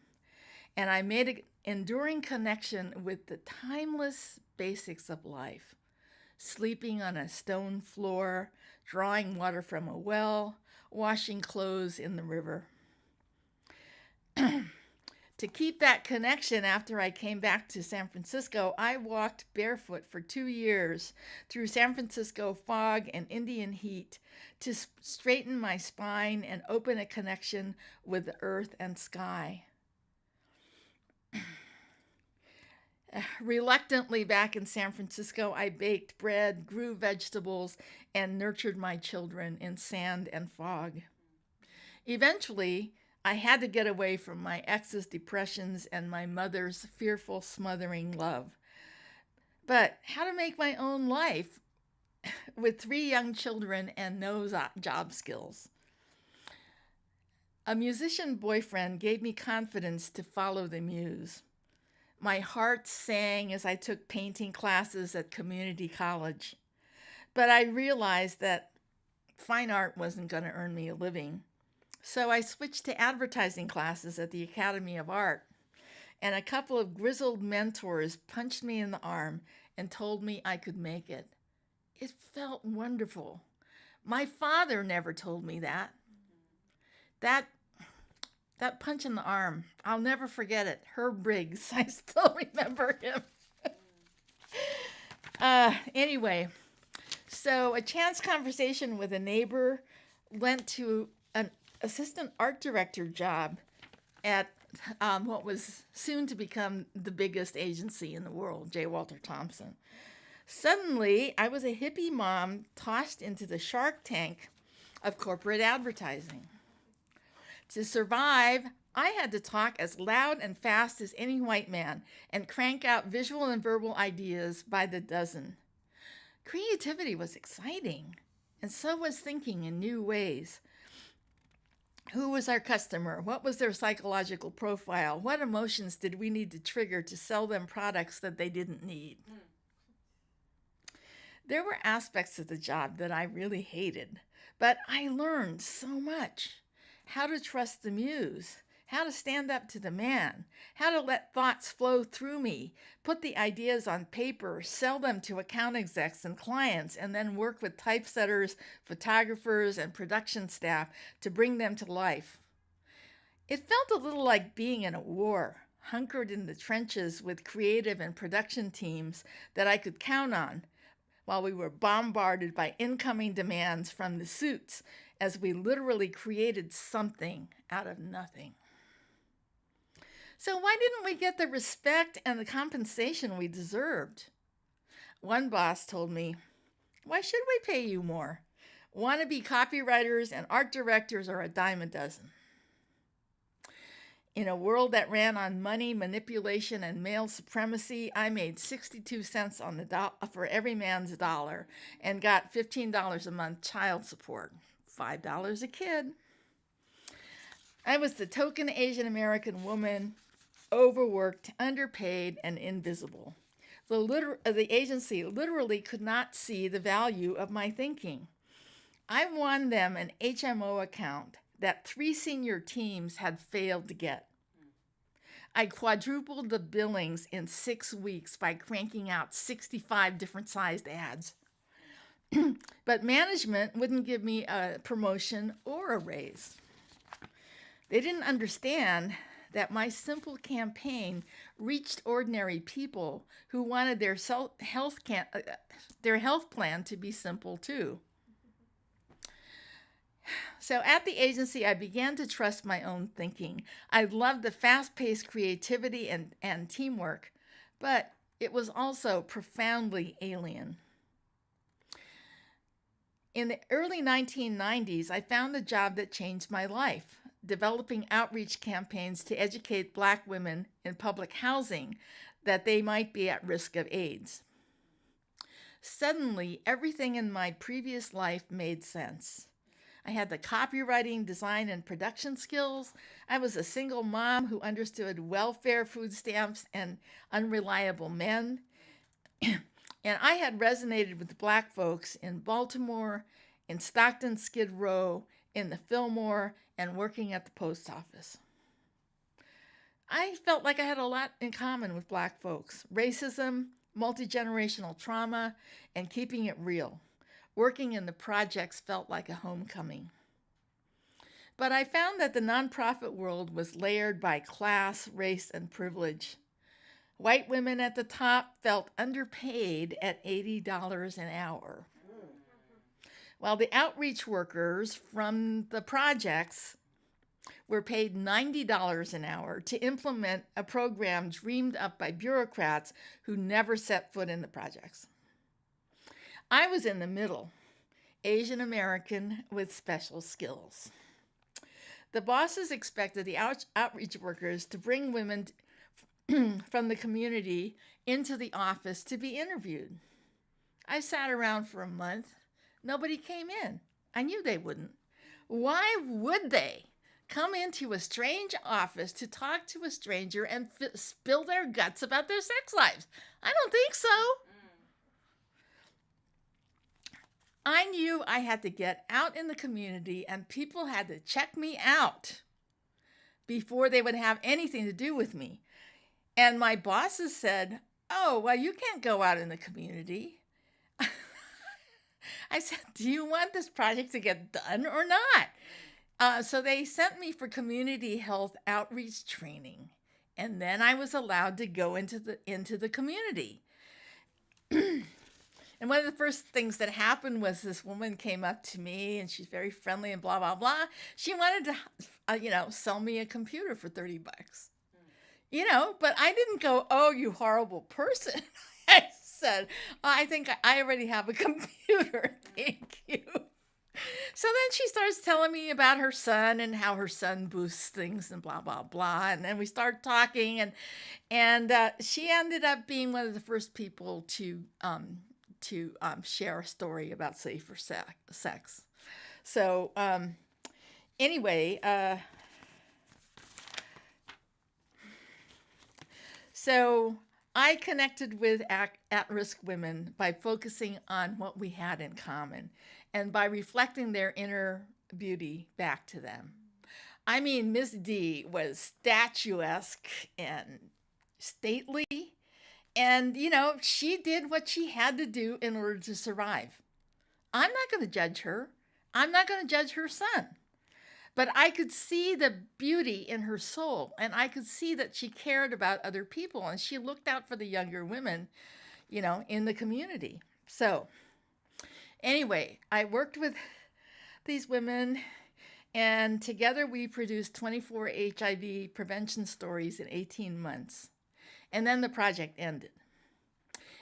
And I made an enduring connection with the timeless basics of life. Sleeping on a stone floor, drawing water from a well, washing clothes in the river. To keep that connection after I came back to San Francisco, I walked barefoot for 2 years through San Francisco fog and Indian heat to straighten my spine and open a connection with the earth and sky. Reluctantly back in San Francisco, I baked bread, grew vegetables, and nurtured my children in sand and fog. Eventually, I had to get away from my ex's depressions and my mother's fearful, smothering love. But how to make my own life with 3 young children and no job skills? A musician boyfriend gave me confidence to follow the muse. My heart sang as I took painting classes at community college. But I realized that fine art wasn't going to earn me a living. So I switched to advertising classes at the Academy of Art. And a couple of grizzled mentors punched me in the arm and told me I could make it. It felt wonderful. My father never told me that. That punch in the arm, I'll never forget it. Herb Briggs, I still remember him. Anyway, so a chance conversation with a neighbor led to an assistant art director job at what was soon to become the biggest agency in the world, J. Walter Thompson. Suddenly, I was a hippie mom tossed into the shark tank of corporate advertising. To survive, I had to talk as loud and fast as any white man and crank out visual and verbal ideas by the dozen. Creativity was exciting, and so was thinking in new ways. Who was our customer? What was their psychological profile? What emotions did we need to trigger to sell them products that they didn't need? There were aspects of the job that I really hated, but I learned so much. How to trust the muse, how to stand up to the man, how to let thoughts flow through me, put the ideas on paper, sell them to account execs and clients, and then work with typesetters, photographers, and production staff to bring them to life. It felt a little like being in a war, hunkered in the trenches with creative and production teams that I could count on, while we were bombarded by incoming demands from the suits as we literally created something out of nothing. So why didn't we get the respect and the compensation we deserved? One boss told me, "Why should we pay you more? Wannabe copywriters and art directors are a dime a dozen." In a world that ran on money, manipulation, and male supremacy, I made 62 cents on the for every man's dollar and got $15 a month child support, $5 a kid. I was the token Asian American woman, overworked, underpaid, and invisible. The agency literally could not see the value of my thinking. I won them an HMO account that 3 senior teams had failed to get. I quadrupled the billings in 6 weeks by cranking out 65 different sized ads. But management wouldn't give me a promotion or a raise. They didn't understand that my simple campaign reached ordinary people who wanted their health plan to be simple too. So at the agency, I began to trust my own thinking. I loved the fast-paced creativity and teamwork, but it was also profoundly alien. In the early 1990s, I found a job that changed my life, developing outreach campaigns to educate Black women in public housing that they might be at risk of AIDS. Suddenly, everything in my previous life made sense. I had the copywriting, design, and production skills. I was a single mom who understood welfare, food stamps, and unreliable men. And I had resonated with Black folks in Baltimore, in Stockton Skid Row, in the Fillmore, and working at the post office. I felt like I had a lot in common with Black folks: racism, multi-generational trauma, and keeping it real. Working in the projects felt like a homecoming. But I found that the nonprofit world was layered by class, race, and privilege. White women at the top felt underpaid at $80 an hour, while the outreach workers from the projects were paid $90 an hour to implement a program dreamed up by bureaucrats who never set foot in the projects. I was in the middle, Asian American with special skills. The bosses expected the outreach workers to bring women from the community into the office to be interviewed. I sat around for a month. Nobody came in. I knew they wouldn't. Why would they come into a strange office to talk to a stranger and spill their guts about their sex lives? I don't think so. I knew I had to get out in the community and people had to check me out before they would have anything to do with me. And my bosses said, "Oh, well, you can't go out in the community." I said, "Do you want this project to get done or not?" So they sent me for community health outreach training. And then I was allowed to go into the community. And one of the first things that happened was this woman came up to me, and she's very friendly and blah, blah, blah. She wanted to, sell me a computer for $30. But I didn't go, "Oh, you horrible person." I said, "I think I already have a computer. Thank you." So then she starts telling me about her son and how her son boosts things and blah, blah, blah. And then we start talking, and she ended up being one of the first people to share a story about safer sex. So anyway, so I connected with at-risk women by focusing on what we had in common and by reflecting their inner beauty back to them. I mean, Miss D was statuesque and stately, and, she did what she had to do in order to survive. I'm not going to judge her. I'm not going to judge her son. But I could see the beauty in her soul, and I could see that she cared about other people, and she looked out for the younger women, in the community. So anyway, I worked with these women, and together we produced 24 HIV prevention stories in 18 months. And then the project ended.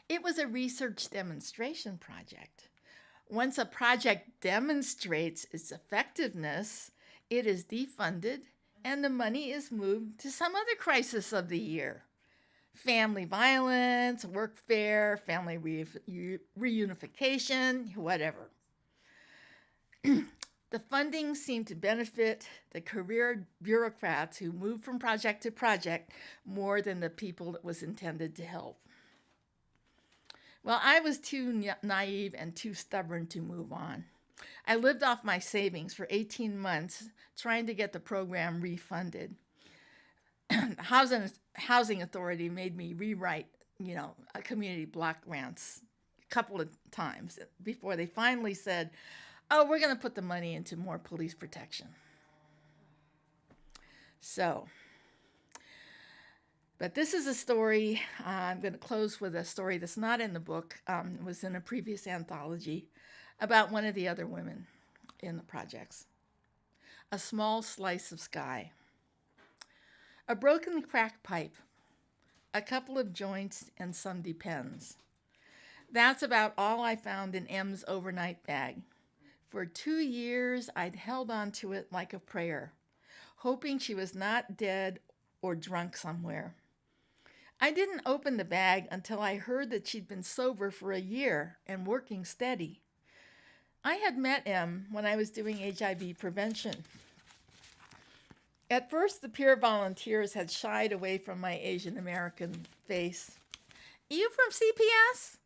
It was a research demonstration project. Once a project demonstrates its effectiveness, it is defunded and the money is moved to some other crisis of the year. Family violence, workfare, family reunification, whatever. The funding seemed to benefit the career bureaucrats who moved from project to project more than the people it was intended to help. Well, I was too naive and too stubborn to move on. I lived off my savings for 18 months trying to get the program refunded. The Housing Authority made me rewrite, a community block grants a couple of times before they finally said, "Oh, we're going to put the money into more police protection." So, but this is a story, I'm going to close with a story that's not in the book. It was in a previous anthology about one of the other women in the projects. A small slice of sky. A broken crack pipe. A couple of joints and some Depends. That's about all I found in M's overnight bag. For 2 years, I'd held on to it like a prayer, hoping she was not dead or drunk somewhere. I didn't open the bag until I heard that she'd been sober for a year and working steady. I had met M when I was doing HIV prevention. At first, the peer volunteers had shied away from my Asian American face. You from CPS?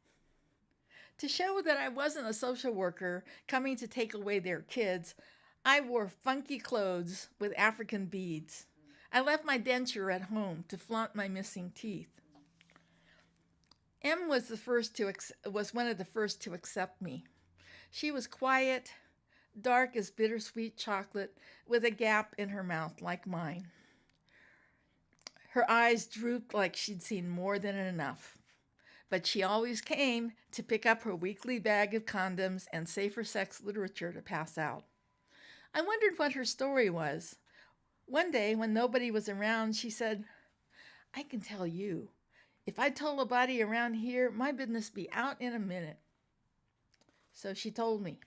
To show that I wasn't a social worker coming to take away their kids, I wore funky clothes with African beads. I left my denture at home to flaunt my missing teeth. M was one of the first to accept me. She was quiet, dark as bittersweet chocolate, with a gap in her mouth like mine. Her eyes drooped like she'd seen more than enough. But she always came to pick up her weekly bag of condoms and safer sex literature to pass out. I wondered what her story was. One day, when nobody was around, she said, "I can tell you, if I told a body around here, my business be out in a minute." So she told me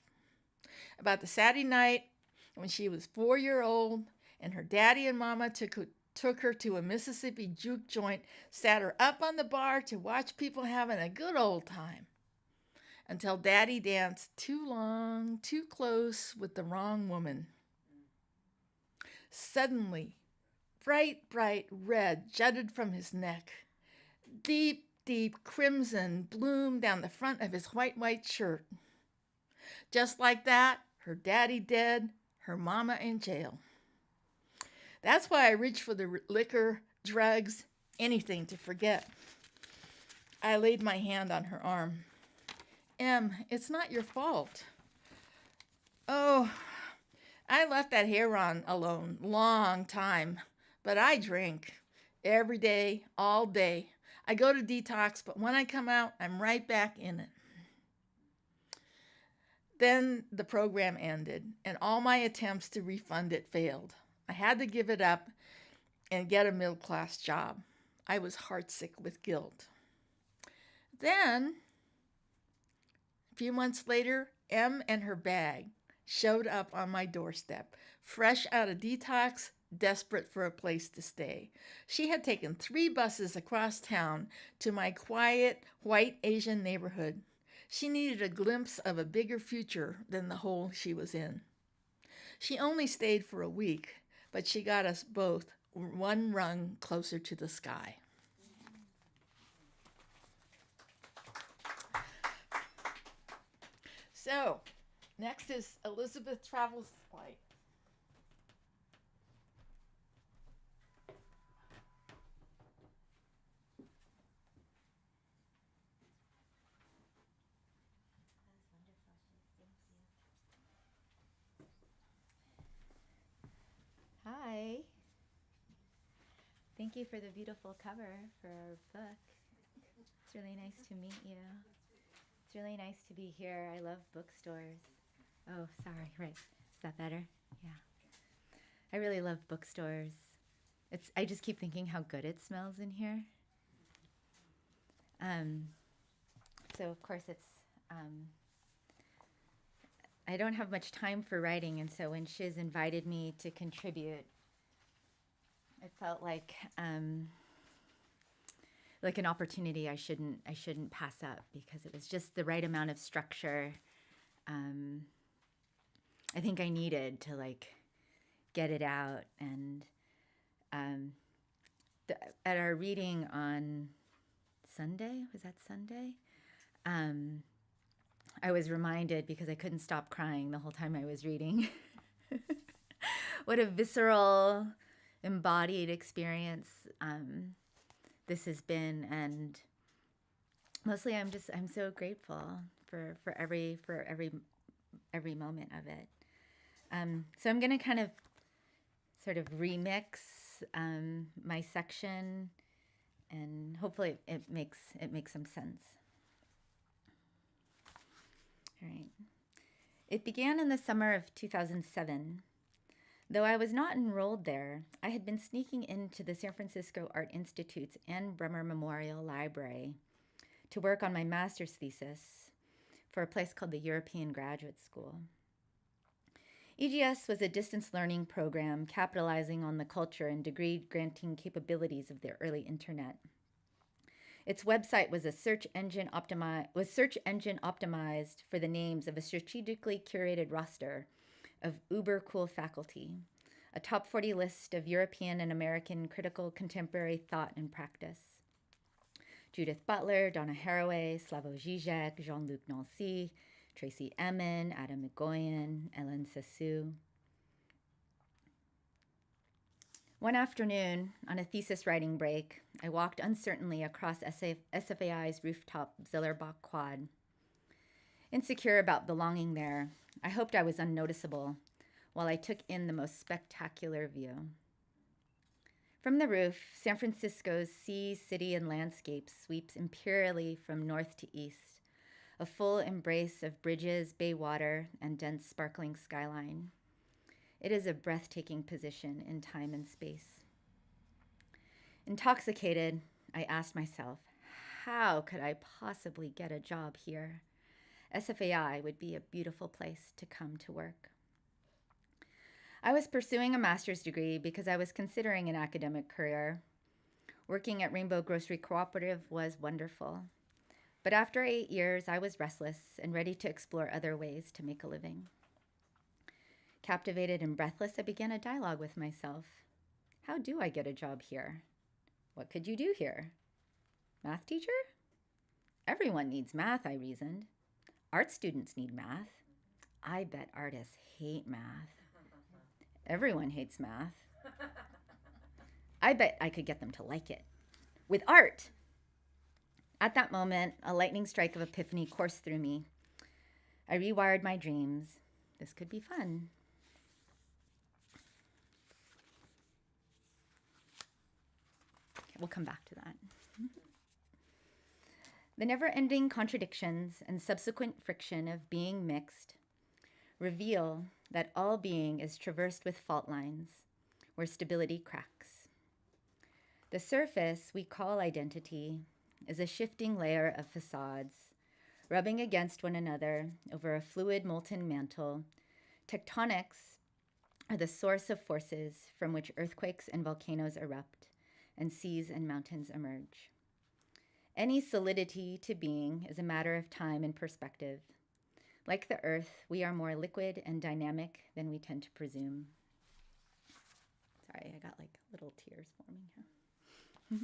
about the Saturday night when she was 4-year-old and her daddy and mama took her to a Mississippi juke joint, sat her up on the bar to watch people having a good old time, until daddy danced too long, too close with the wrong woman. Suddenly, bright red jutted from his neck. Deep crimson bloomed down the front of his white shirt. Just like that, her daddy dead, her mama in jail. That's why I reached for the liquor, drugs, anything to forget. I laid my hand on her arm. "M, it's not your fault." "Oh, I left that heroin alone long time, but I drink every day, all day. I go to detox, but when I come out, I'm right back in it." Then the program ended, and all my attempts to refund it failed. I had to give it up and get a middle-class job. I was heartsick with guilt. Then, a few months later, M and her bag showed up on my doorstep, fresh out of detox, desperate for a place to stay. She had taken 3 buses across town to my quiet, white Asian neighborhood. She needed a glimpse of a bigger future than the hole she was in. She only stayed for a week, but she got us both one rung closer to the sky. So, next is Elizabeth Travels Light.
Hi. Thank you for the beautiful cover for our book. It's really nice to meet you. It's really nice to be here. I love bookstores. Oh, sorry. Right. Is that better? Yeah. I really love bookstores. I just keep thinking how good it smells in here. So of course I don't have much time for writing, and so when Shiz invited me to contribute, it felt like an opportunity I shouldn't pass up, because it was just the right amount of structure. I think I needed to get it out, and at our reading on Sunday, was that Sunday? I was reminded, because I couldn't stop crying the whole time I was reading, what a visceral, embodied experience this has been, and mostly I'm so grateful for every moment of it. So I'm going to kind of sort of remix my section, and hopefully it makes some sense. All right. It began in the summer of 2007. Though I was not enrolled there, I had been sneaking into the San Francisco Art Institute's Anne Brummer Memorial Library to work on my master's thesis for a place called the European Graduate School. EGS was a distance learning program capitalizing on the culture and degree-granting capabilities of the early internet. Its website was search engine optimized for the names of a strategically curated roster of uber cool faculty, a top 40 list of European and American critical contemporary thought and practice. Judith Butler, Donna Haraway, Slavoj Žižek, Jean-Luc Nancy, Tracy Emin, Adam Egoyan, Ellen Sassou. One afternoon, on a thesis writing break, I walked uncertainly across SFAI's rooftop Zellerbach quad. Insecure about belonging there, I hoped I was unnoticeable while I took in the most spectacular view. From the roof, San Francisco's sea, city, and landscape sweeps imperially from north to east, a full embrace of bridges, bay water, and dense sparkling skyline. It is a breathtaking position in time and space. Intoxicated, I asked myself, how could I possibly get a job here? SFAI would be a beautiful place to come to work. I was pursuing a master's degree because I was considering an academic career. Working at Rainbow Grocery Cooperative was wonderful. But after 8 years, I was restless and ready to explore other ways to make a living. Captivated and breathless, I began a dialogue with myself. How do I get a job here? What could you do here? Math teacher? Everyone needs math, I reasoned. Art students need math. I bet artists hate math. Everyone hates math. I bet I could get them to like it. With art! At that moment, a lightning strike of epiphany coursed through me. I rewired my dreams. This could be fun. Okay, we'll come back to that. The never-ending contradictions and subsequent friction of being mixed reveal that all being is traversed with fault lines where stability cracks. The surface we call identity is a shifting layer of facades, rubbing against one another over a fluid molten mantle. Tectonics are the source of forces from which earthquakes and volcanoes erupt and seas and mountains emerge. Any solidity to being is a matter of time and perspective. Like the earth, we are more liquid and dynamic than we tend to presume. Sorry, I got like little tears forming here.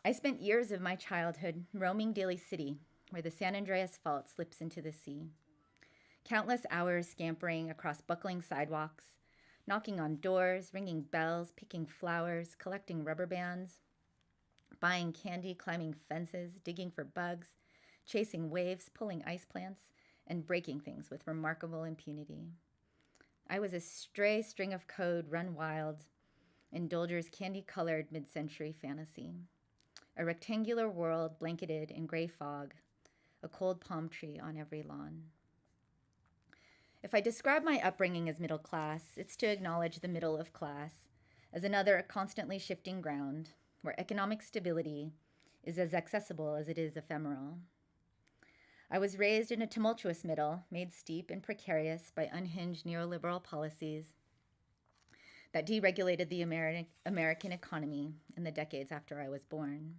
I spent years of my childhood roaming Daly City, where the San Andreas Fault slips into the sea. Countless hours scampering across buckling sidewalks, knocking on doors, ringing bells, picking flowers, collecting rubber bands, buying candy, climbing fences, digging for bugs, chasing waves, pulling ice plants, and breaking things with remarkable impunity. I was a stray string of code run wild in Dolger's candy-colored mid-century fantasy. A rectangular world blanketed in gray fog, a cold palm tree on every lawn. If I describe my upbringing as middle class, it's to acknowledge the middle of class as another constantly shifting ground where economic stability is as accessible as it is ephemeral. I was raised in a tumultuous middle, made steep and precarious by unhinged neoliberal policies that deregulated the American economy in the decades after I was born.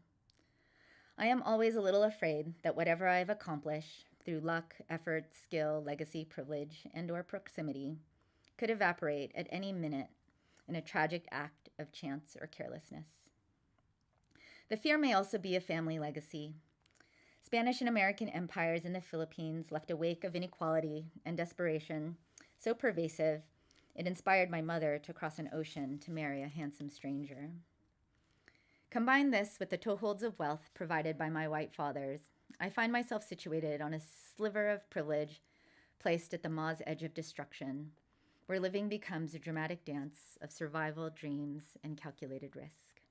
I am always a little afraid that whatever I have accomplished through luck, effort, skill, legacy, privilege, and/or proximity could evaporate at any minute in a tragic act of chance or carelessness. The fear may also be a family legacy. Spanish and American empires in the Philippines left a wake of inequality and desperation so pervasive it inspired my mother to cross an ocean to marry a handsome stranger. Combine this with the toeholds of wealth provided by my white fathers, I find myself situated on a sliver of privilege placed at the maw's edge of destruction, where living becomes a dramatic dance of survival, dreams, and calculated risk.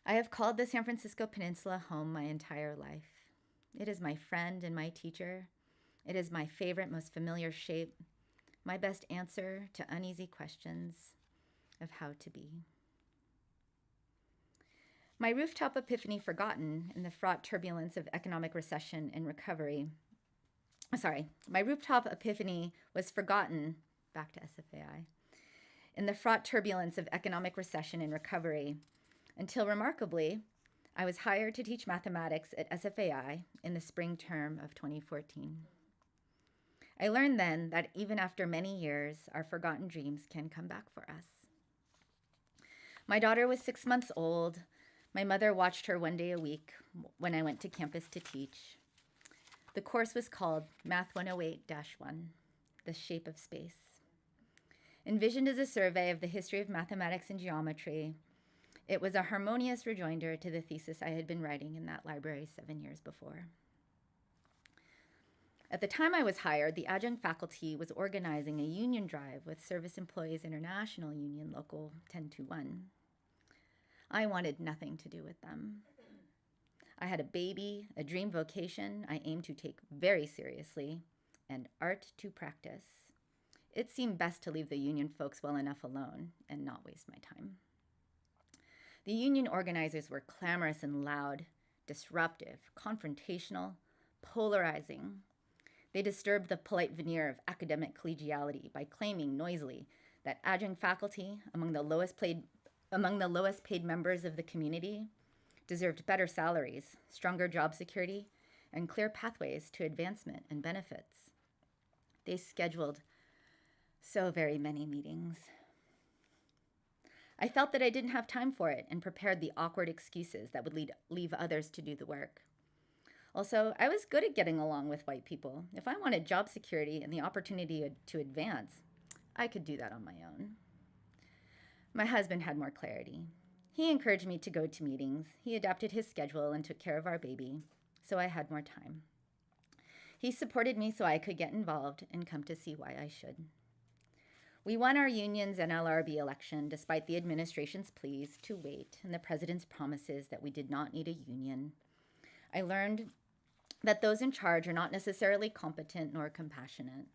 I have called the San Francisco Peninsula home my entire life. It is my friend and my teacher. It is my favorite, most familiar shape, my best answer to uneasy questions of how to be. My rooftop epiphany forgotten in the fraught turbulence of economic recession and recovery. My rooftop epiphany was forgotten, back to SFAI, in the fraught turbulence of economic recession and recovery, until remarkably, I was hired to teach mathematics at SFAI in the spring term of 2014. I learned then that even after many years, our forgotten dreams can come back for us. My daughter was 6 months old. My mother watched her one day a week when I went to campus to teach. The course was called Math 108-1, The Shape of Space. Envisioned as a survey of the history of mathematics and geometry, it was a harmonious rejoinder to the thesis I had been writing in that library 7 years before. At the time I was hired, the adjunct faculty was organizing a union drive with Service Employees International Union Local 1021. I wanted nothing to do with them. I had a baby, a dream vocation I aimed to take very seriously, and art to practice. It seemed best to leave the union folks well enough alone and not waste my time. The union organizers were clamorous and loud, disruptive, confrontational, polarizing. They disturbed the polite veneer of academic collegiality by claiming noisily that adjunct faculty, among the lowest paid members of the community, deserved better salaries, stronger job security, and clear pathways to advancement and benefits. They scheduled so very many meetings. I felt that I didn't have time for it and prepared the awkward excuses that would leave others to do the work. Also, I was good at getting along with white people. If I wanted job security and the opportunity to advance, I could do that on my own. My husband had more clarity. He encouraged me to go to meetings. He adapted his schedule and took care of our baby, so I had more time. He supported me so I could get involved and come to see why I should. We won our union's NLRB election despite the administration's pleas to wait and the president's promises that we did not need a union. I learned that those in charge are not necessarily competent nor compassionate.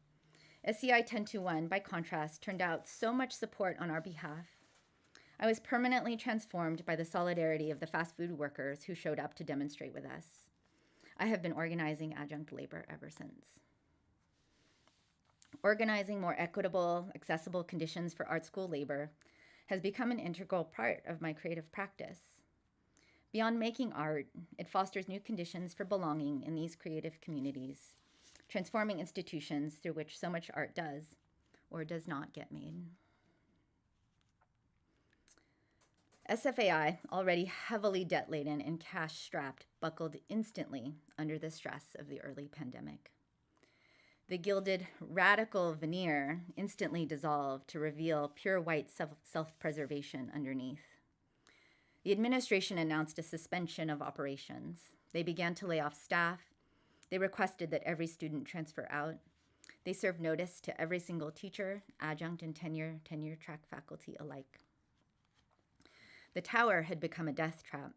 SCI 1021, by contrast, turned out so much support on our behalf. I was permanently transformed by the solidarity of the fast food workers who showed up to demonstrate with us. I have been organizing adjunct labor ever since. Organizing more equitable, accessible conditions for art school labor has become an integral part of my creative practice. Beyond making art, it fosters new conditions for belonging in these creative communities, transforming institutions through which so much art does or does not get made. SFAI, already heavily debt-laden and cash-strapped, buckled instantly under the stress of the early pandemic. The gilded, radical veneer instantly dissolved to reveal pure white self-preservation underneath. The administration announced a suspension of operations. They began to lay off staff. They requested that every student transfer out. They served notice to every single teacher, adjunct, and tenure track faculty alike. The tower had become a death trap.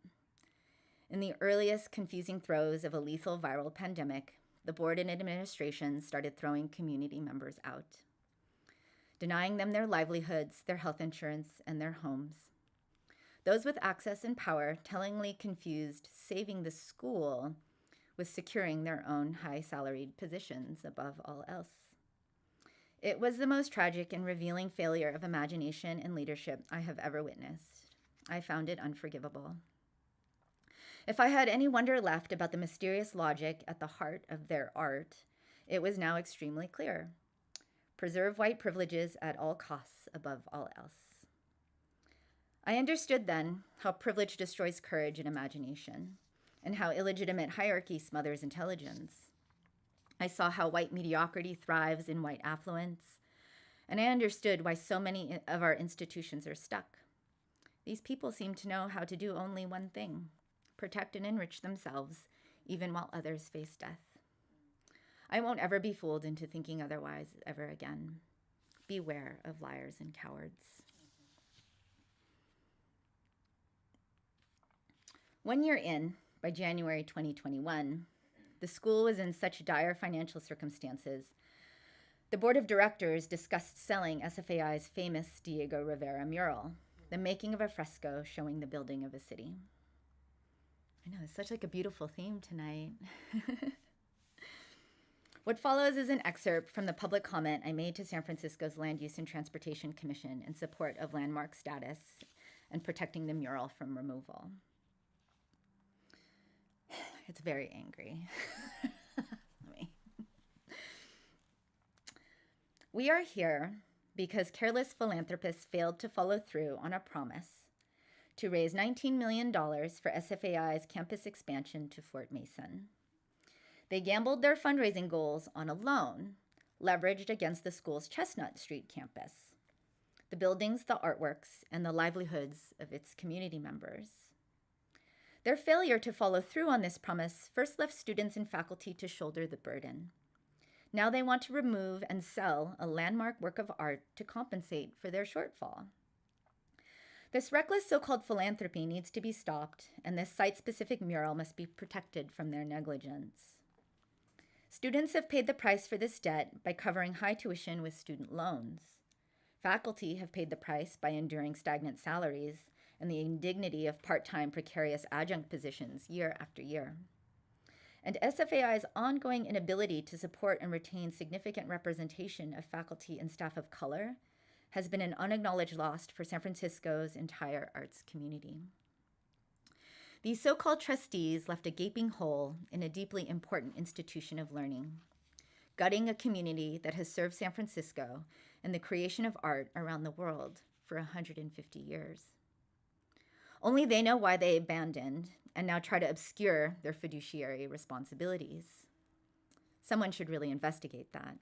In the earliest confusing throes of a lethal viral pandemic, the board and administration started throwing community members out, denying them their livelihoods, their health insurance, and their homes. Those with access and power tellingly confused saving the school with securing their own high-salaried positions above all else. It was the most tragic and revealing failure of imagination and leadership I have ever witnessed. I found it unforgivable. If I had any wonder left about the mysterious logic at the heart of their art, it was now extremely clear. Preserve white privileges at all costs above all else. I understood then how privilege destroys courage and imagination, and how illegitimate hierarchy smothers intelligence. I saw how white mediocrity thrives in white affluence, and I understood why so many of our institutions are stuck. These people seem to know how to do only one thing: protect and enrich themselves, even while others face death. I won't ever be fooled into thinking otherwise ever again. Beware of liars and cowards. 1 year in, by January 2021, the school was in such dire financial circumstances, the board of directors discussed selling SFAI's famous Diego Rivera mural, the making of a fresco showing the building of a city. I know, it's such like a beautiful theme tonight. What follows is an excerpt from the public comment I made to San Francisco's Land Use and Transportation Commission in support of landmark status and protecting the mural from removal. It's very angry. Let me. We are here because careless philanthropists failed to follow through on a promise to raise $19 million for SFAI's campus expansion to Fort Mason. They gambled their fundraising goals on a loan leveraged against the school's Chestnut Street campus, the buildings, the artworks, and the livelihoods of its community members. Their failure to follow through on this promise first left students and faculty to shoulder the burden. Now they want to remove and sell a landmark work of art to compensate for their shortfall. This reckless so-called philanthropy needs to be stopped, and this site-specific mural must be protected from their negligence. Students have paid the price for this debt by covering high tuition with student loans. Faculty have paid the price by enduring stagnant salaries and the indignity of part-time precarious adjunct positions year after year. And SFAI's ongoing inability to support and retain significant representation of faculty and staff of color has been an unacknowledged loss for San Francisco's entire arts community. These so-called trustees left a gaping hole in a deeply important institution of learning, gutting a community that has served San Francisco and the creation of art around the world for 150 years. Only they know why they abandoned and now try to obscure their fiduciary responsibilities. Someone should really investigate that.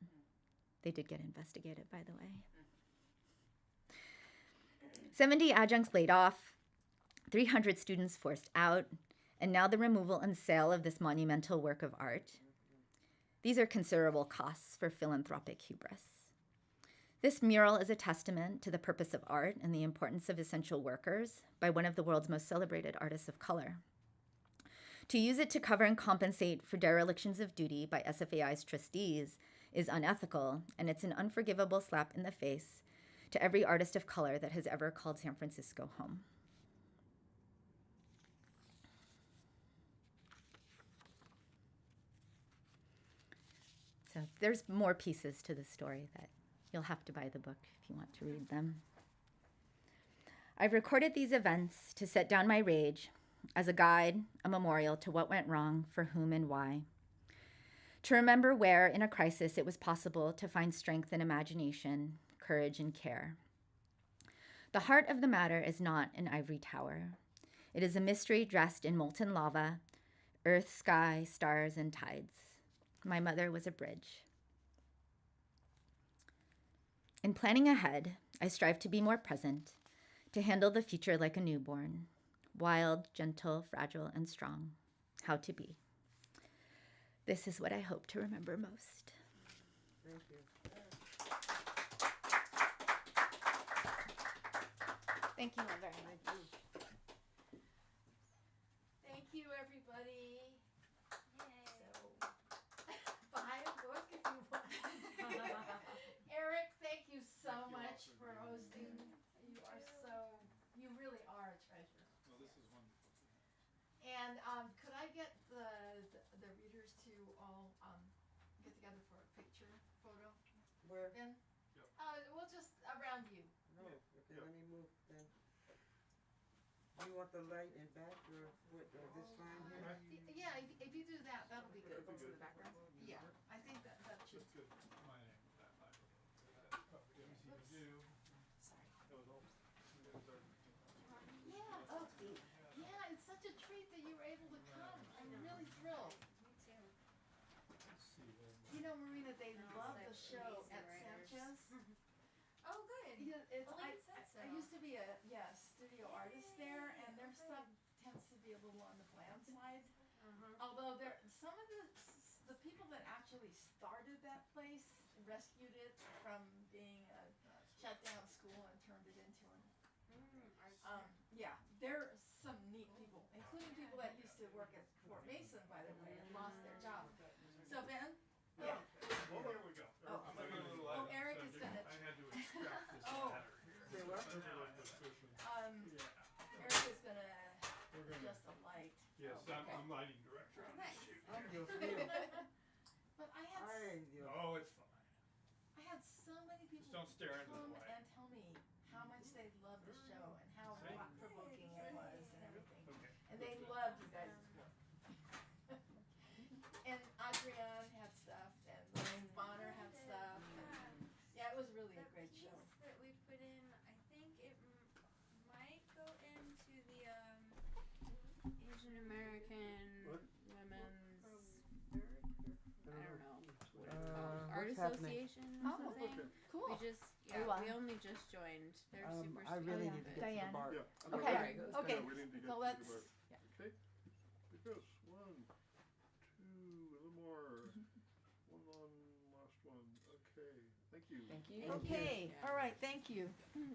They did get investigated, by the way. 70 adjuncts laid off, 300 students forced out, and now the removal and sale of this monumental work of art. These are considerable costs for philanthropic hubris. This mural is a testament to the purpose of art and the importance of essential workers by one of the world's most celebrated artists of color. To use it to cover and compensate for derelictions of duty by SFAI's trustees is unethical, and it's an unforgivable slap in the face to every artist of color that has ever called San Francisco home. So there's more pieces to the story that you'll have to buy the book if you want to read them. I've recorded these events to set down my rage as a guide, a memorial to what went wrong, for whom and why. To remember where, in a crisis, it was possible to find strength and imagination, courage and care. The heart of the matter is not an ivory tower. It is a mystery dressed in molten lava, earth, sky, stars, and tides. My mother was a bridge. In planning ahead, I strive to be more present, to handle the future like a newborn, wild, gentle, fragile, and strong. How to be. This is what I hope to remember most.
Thank you.
Thank you, Mother.
Thank you.
Thank you, everybody. So, buy a book if you want. Eric, thank you so much for hosting. You really are a treasure.
Well, this is wonderful.
And could I get the readers to all get together for a picture photo?
Where?
Ben?
Yep.
We'll just around you.
No. Okay, let me move then. Do you want the light in back or what? This fine here?
Yeah, if you do that, that'll be good.
That'd be good.
The background. Yeah, I think that should.
That's good. My name, that Bible. Let me see the view.
Sorry.
That was all.
Yeah. Oh, yeah. It's such a treat that you were able to come. I'm really thrilled.
Let's see.
You know, Marina, they love the show at Sanchez.
Oh, good.
Yeah, it's,
Well, it said so.
I used to be a studio artist there, and their stuff tends to be a little on the bland side. Although some of the people that actually started that place rescued it from being a shut down school and turned it into an. Yeah, there are some neat people, including people that used to work at Fort Mason, by the way, and lost their job. So Ben. Yeah.
Well, there we go.
Oh.
I'm looking a little
Oh,
at it,
Eric
so
is gonna.
I had to extract this
Oh.
matter here.
Say what?
So now I have cushions. Yeah.
Eric is gonna
We're gonna.
just a light.
Yes,
Oh, okay.
I'm lighting director on this shoot.
I'm Dios mío.
But I had
Ay, Dios.
Oh, it's fine.
I had so many people
Just don't stare into the
come
light.
and tell me how much they loved the show and how
See?
thought provoking it was and everything.
Okay.
And they loved you guys' work.
happening.
Association or
Oh,
something.
okay.
Cool.
We just
Oh, wow.
we only just joined. They're super
I
sweet.
really
yeah.
need to get to
Diane.
the bar.
Yeah.
Okay.
Right.
Okay.
Yeah, we need to get
So
to
let's.
the bar.
Yeah.
Okay. Because 1, 2, a little more. One on last one. Okay. Thank you.
Thank you.
Okay.
Yeah.
All right. Thank you.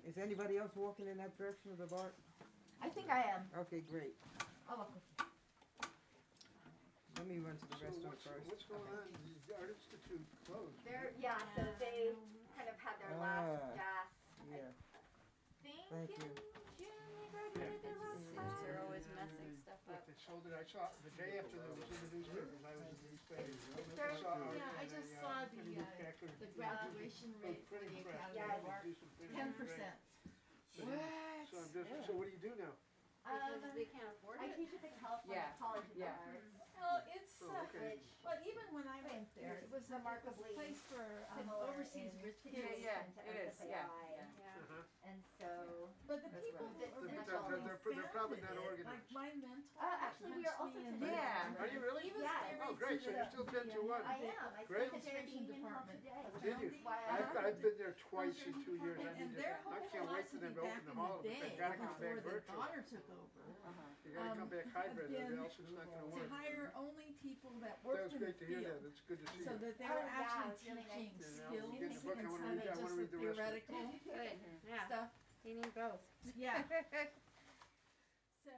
Is anybody else walking in that direction of the bar?
I think I am.
Okay, great.
I'll walk with you.
Let me run to the restaurant first.
What's going on? The Art Institute closed.
So they kind of had their last gasp.
Yeah.
Thank
you.
June, they graduated their last
They're always messing stuff up.
They sold it. I saw it the day after that was in the newspapers. I was in the newspapers.
They're-
Yeah, I just saw the graduation rate for the Academy of Art. 10%.
So I'm just. So what do you do now?
Because they can't afford
I
it.
teach at the California College of
Yeah.
Arts.
Well, it's.
Oh, okay.
But even when I went there, it was a
Remarkably
place for
similar
overseas
in
rich
to
kids.
Yeah,
to
it is, yeah,
SFAI.
Uh-huh.
And so,
But the
That's
people
right.
that
They're-
originally
they're probably not
founded it,
organized.
like my mentor.
actually, we are
punched
also
me in
together.
Yeah.
Are you really?
He was
Yeah.
married
Oh, great.
to
So you're still 10 to 1.
I am. I
Great.
spoke at their Union Hall
Department.
today.
Did you?
That's why I
I've been there twice in 2 years. I
And
need to.
their
I
whole
can't wait for them to
philosophy
open the
back
hall,
in
but
the
they
day,
gotta come
before
back
the
virtual.
daughter took over,
You gotta come back hybrid,
had
or else it's not gonna
to
work.
hire only people that
That
worked
was
in the
great to hear that.
field.
It's good to see
So
you.
that they
Oh,
were
yeah,
actually
it's really nice.
teaching
Yeah,
skills
I'm getting the book. I wanna
instead
read
of
that. I
just
wanna
the
read the rest of it.
theoretical
Good. Yeah.
stuff.
They need both.
Yeah. So